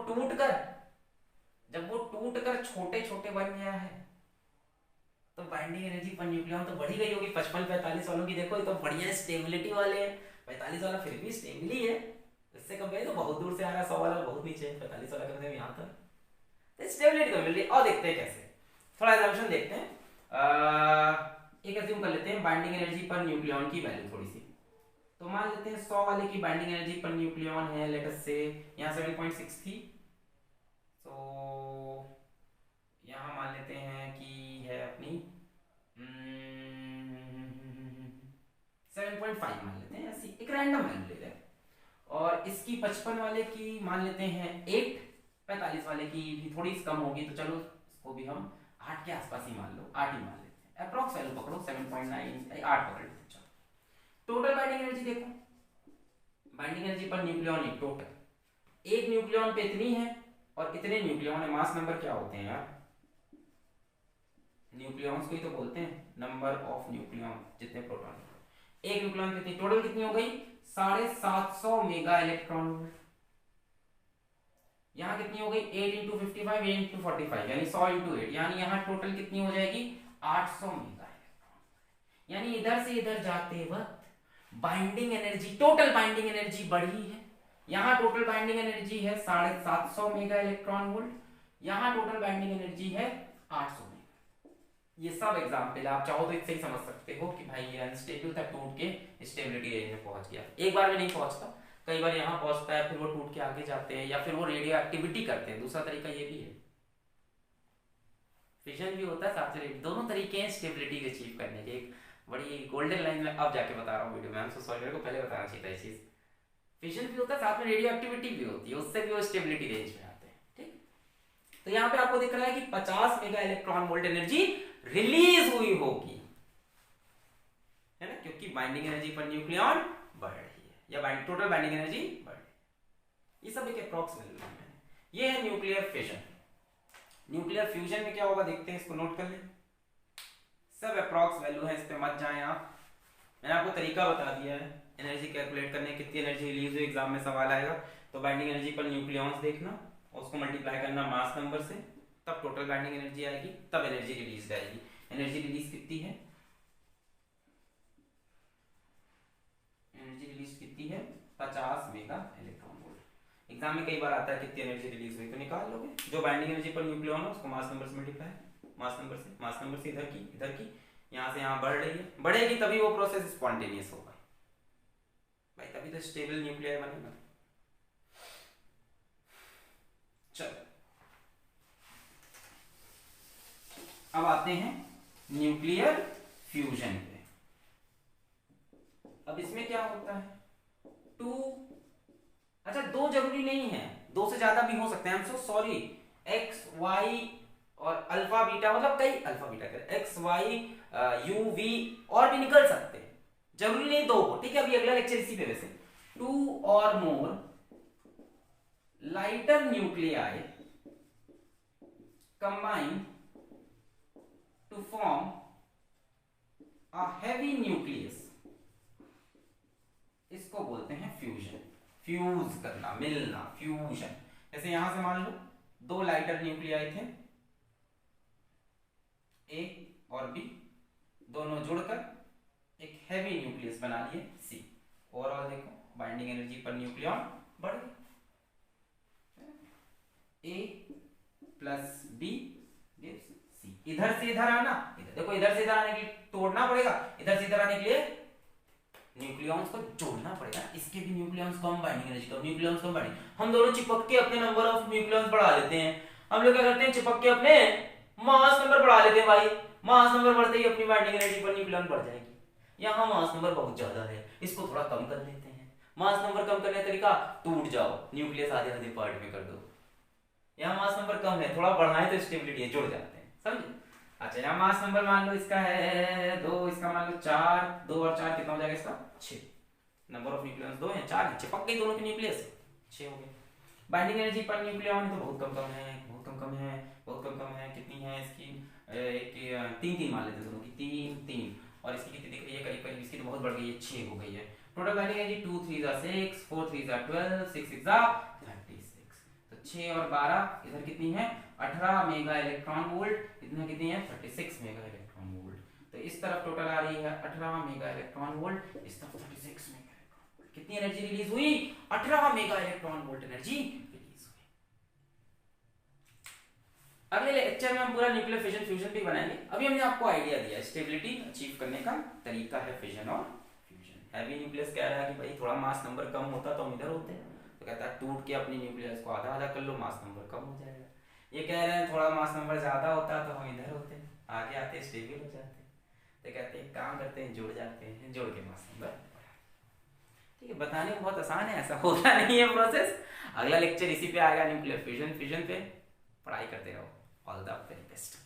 टूट कर छोटे छोटे बन गया है तो बाइंडिंग एनर्जी पर न्यूक्लियॉन तो बढ़ी गई होगी, 55-45 वालों की देखो ये तो बढ़िया स्टेबिलिटी वाले हैं, 45 वाला फिर भी स्टेबल ही है, इससे कंपेयर तो बहुत दूर से आ रहा है, 100 वाला बहुत नीचे है, 45 वाला कम से कम यहाँ तक, तो स्टेबिलिटी तो मिल रही है। और देखते हैं कैसे, थोड़ा एग्जाम्पशन देखते हैं, एक अज्यूम कर लेते हैं बाइंडिंग एनर्जी पर न्यूक्लियॉन की वैल्यू थोड़ी सी, तो मान लेते हैं 100 वाले की बाइंडिंग एनर्जी पर न्यूक्लियॉन है लेट अस से यहाँ 7.6 थी, तो यहां मान लेते हैं कि है अपनी 7.5 मान लेते हैं, ऐसी एक रैंडम वैल्यू ले लें, और इसकी 55 वाले की मान लेते हैं 8, 45 वाले की भी थोड़ी कम होगी तो चलो इसको भी हम 8 के आसपास ही मान लो, 8 ही मान लेते हैं, अप्रॉक्स वैल्यू पकड़ो 7.9 8 पकड़ लेते हैं। चलो टोटल बाइंडिंग एनर्जी देखो, बाइंडिंग एनर्जी पर न्यूक्लियॉन एक टोटल, एक न्यूक्लियॉन पे इतनी है और इतने न्यूक्लियॉन है, मास नंबर क्या होते हैं यार, न्यूक्लियॉन्स को ही तो बोलते हैं, नंबर ऑफ न्यूक्लियॉन जितने प्रोटॉन, एक न्यूक्लियॉन कितनी टोटल कितनी हो गई 750 मेगा इलेक्ट्रॉन वोल्ट, यहाँ कितनी हो गई 8 इंटू 55 8 इंटू 45 यानी 100 इंटू 8 यानी यहाँ टोटल कितनी हो जाएगी 800 मेगा इलेक्ट्रॉन। यानी इधर से इधर जाते वक्त binding energy, total binding energy बढ़ी है। यहाँ टोटल बाइंडिंग एनर्जी है 750 मेगा इलेक्ट्रॉन वोल्ट, यहाँ टोटल बाइंडिंग एनर्जी है 800 मेगा। ये सब एग्जाम्पल आप चाहो तो इससे ही समझ सकते हो कि भाई ये अनस्टेबल था, टूट के स्टेबिलिटी रेंज में पहुंच गया। एक बार में नहीं पहुंचता, कई बार यहाँ पहुंचता है, फिर वो टूट के आगे जाते हैं या फिर वो रेडियो एक्टिविटी करते हैं। दूसरा तरीका ये भी है, फिजन भी होता है साथ से, दोनों तरीके हैं स्टेबिलिटी अचीव करने के। एक बड़ी गोल्डन लाइन में अब जाके बता रहा हूँ वीडियो में, हम सॉरी मेरे को पहले बताना चाहिए था ये चीज। फिजन भी होता है साथ में रेडियो एक्टिविटी भी होती है, उससे भी वो स्टेबिलिटी रेंज में आते हैं। ठीक, तो यहाँ पे आपको दिख रहा है कि 50 mega electron volt energy release हुई होगी, है ना, क्योंकि बाइंडिंग एनर्जी पर न्यूक्लियॉन बढ़ रही है या टोटल बाइंडिंग एनर्जी बढ़ रही है। ये सब एक अप्रॉक्स वैल्यू है। ये है न्यूक्लियर फिजन। न्यूक्लियर फ्यूजन में क्या होगा देखते हैं, इसको नोट कर लें। सब अप्रॉक्स वैल्यू है, इस पे मत जाएं आप। मैंने आपको तरीका बता दिया है एनर्जी कैलकुलेट करने, कितनी एनर्जी रिलीज हुई, एग्जाम में सवाल आएगा। तो बाइंडिंग एनर्जी पर न्यूक्लियॉन्स देखना और उसको मल्टीप्लाई करना मास नंबर से, तब टोटल बाइंडिंग एनर्जी आएगी, तब एनर्जी रिलीज आएगी। एनर्जी रिलीज कितनी है, एनर्जी रिलीज कितनी है 50 मेगा इलेक्ट्रॉन वोल्ट। एग्जाम में कई बार आता है कितनी एनर्जी रिलीज हुई, तो निकाल लोगे। जो बाइंडिंग एनर्जी पर न्यूक्लियॉन है उसको मास नंबर से मल्टीप्लाई, मास नंबर से इधर की यहां से यहां बढ़ रही है, बढ़ेगी तभी वो प्रोसेस स्पॉन्टेनियस होगा भाई, तभी तो स्टेबल न्यूक्लियर बनेगा। चलो अब आते हैं न्यूक्लियर फ्यूजन पे। अब इसमें क्या होता है, अच्छा दो जरूरी नहीं है, दो से ज्यादा भी हो सकते हैं। I am so sorry, X Y और अल्फा बीटा, मतलब कई अल्फा बीटा कर एक्स वाई यू वी और भी निकल सकते हैं, जरूरी नहीं दो हो। ठीक है, अभी अगला लेक्चर इसी पे। वैसे 2 और more lighter nuclei combine to form a heavy nucleus, इसको बोलते हैं फ्यूजन। फ्यूज करना, मिलना, फ्यूजन। जैसे यहां से मान लो दो लाइटर न्यूक्लियाई थे, ए और बी, दोनों जुड़कर एक हैवी न्यूक्लियस बना लिए सी। ओवरऑल देखो बाइंडिंग एनर्जी पर न्यूक्लियॉन बढ़ गई, ए प्लस बी सी। इधर से इधर आना, इधर देखो, इधर से इधर आने के लिए तोड़ना पड़ेगा, इधर से इधर आने के लिए न्यूक्लियॉन्स को जोड़ना पड़ेगा। इसके भी न्यूक्लियॉन्स कम, बाइंडिंग एनर्जी कम, न्यूक्लियॉन्स कम बाइंडिंग। हम दोनों चिपक के अपने नंबर ऑफ न्यूक्लियॉन्स बढ़ा लेते हैं। हम लोग क्या करते हैं, चिपक के अपने मास नंबर बढ़ा लेते हैं भाई। मास नंबर बढ़ते ही अपनी बाइंडिंग एनर्जी पर न्यूक्लियॉन बढ़ जाएगी। यहाँ मास नंबर बहुत ज्यादा है, इसको थोड़ा कम कर लेते हैं। मास नंबर कम करने का तरीका, टूट जाओ, न्यूक्लियस आधे आधे पार्ट में कर दो। यहाँ मास नंबर कम है, थोड़ा बढ़ाएं तो स्टेबिलिटी जुड़ जाते हैं, समझे। अच्छा यहाँ मास नंबर मान लो इसका है 2, इसका मान लो 4, 2 और 4 कितना हो जाएगा इसका 6। नंबर ऑफ न्यूक्लियॉन्स 2 है, 4 है, चिपक गई दोनों की न्यूक्लियस, 6 हो गए। बाइंडिंग एनर्जी पर न्यूक्लियॉन तो बहुत कम कम है, बहुत कम कम है, बहुत कम कम है। कितनी है इसकी, एक 3 मान लेते हैं दोनों की, 3 और इसकी कितनी दिख रही है करीब करीब, इसकी तो बहुत बढ़ गई है, 6 हो गई है। Total binding energy 2 3 6, 4 3 12, 6 6 36। तो 6 और 12 इधर कितनी है 18 मेगा इलेक्ट्रॉन वोल्ट, इतना कितनी है 36 मेगा इलेक्ट्रॉन वोल्ट। तो इस तरफ टोटल आ रही है 18 मेगा इलेक्ट्रॉन वोल्ट, इस तरफ 36 मेगा इलेक्ट्रॉन वोल्ट। कितनी एनर्जी रिलीज हुई 18 mega electron volt energy release हुई। अगले लेक्चर में हम पूरा न्यूक्लियर फिजन फ्यूजन भी बनाएंगे। अभी हमने आपको आइडिया दिया स्टेबिलिटी अचीव करने का तरीका है फिजन और फ्यूजन। हैवी न्यूक्लियस कह रहा है कि भाई थोड़ा मास नंबर कम होता तो हम इधर होते हैं, तो कहता है टूट के अपनी न्यूक्लियस को आधा आधा कर लो, मास नंबर कम हो जाएगा। ये कह रहे हैं थोड़ा मास नंबर ज्यादा होता तो हम इधर होते हैं, आगे आते स्टेबल हो जाते। तो कहते हैं काम करते हैं, जुड़ जाते हैं, जोड़ के मास नंबर। ठीक है, बताने में बहुत आसान है, ऐसा होता नहीं है प्रोसेस। अगला लेक्चर इसी पे आएगा, न्यूक्लियर फ्यूजन पे। पढ़ाई करते रहो। All the very best.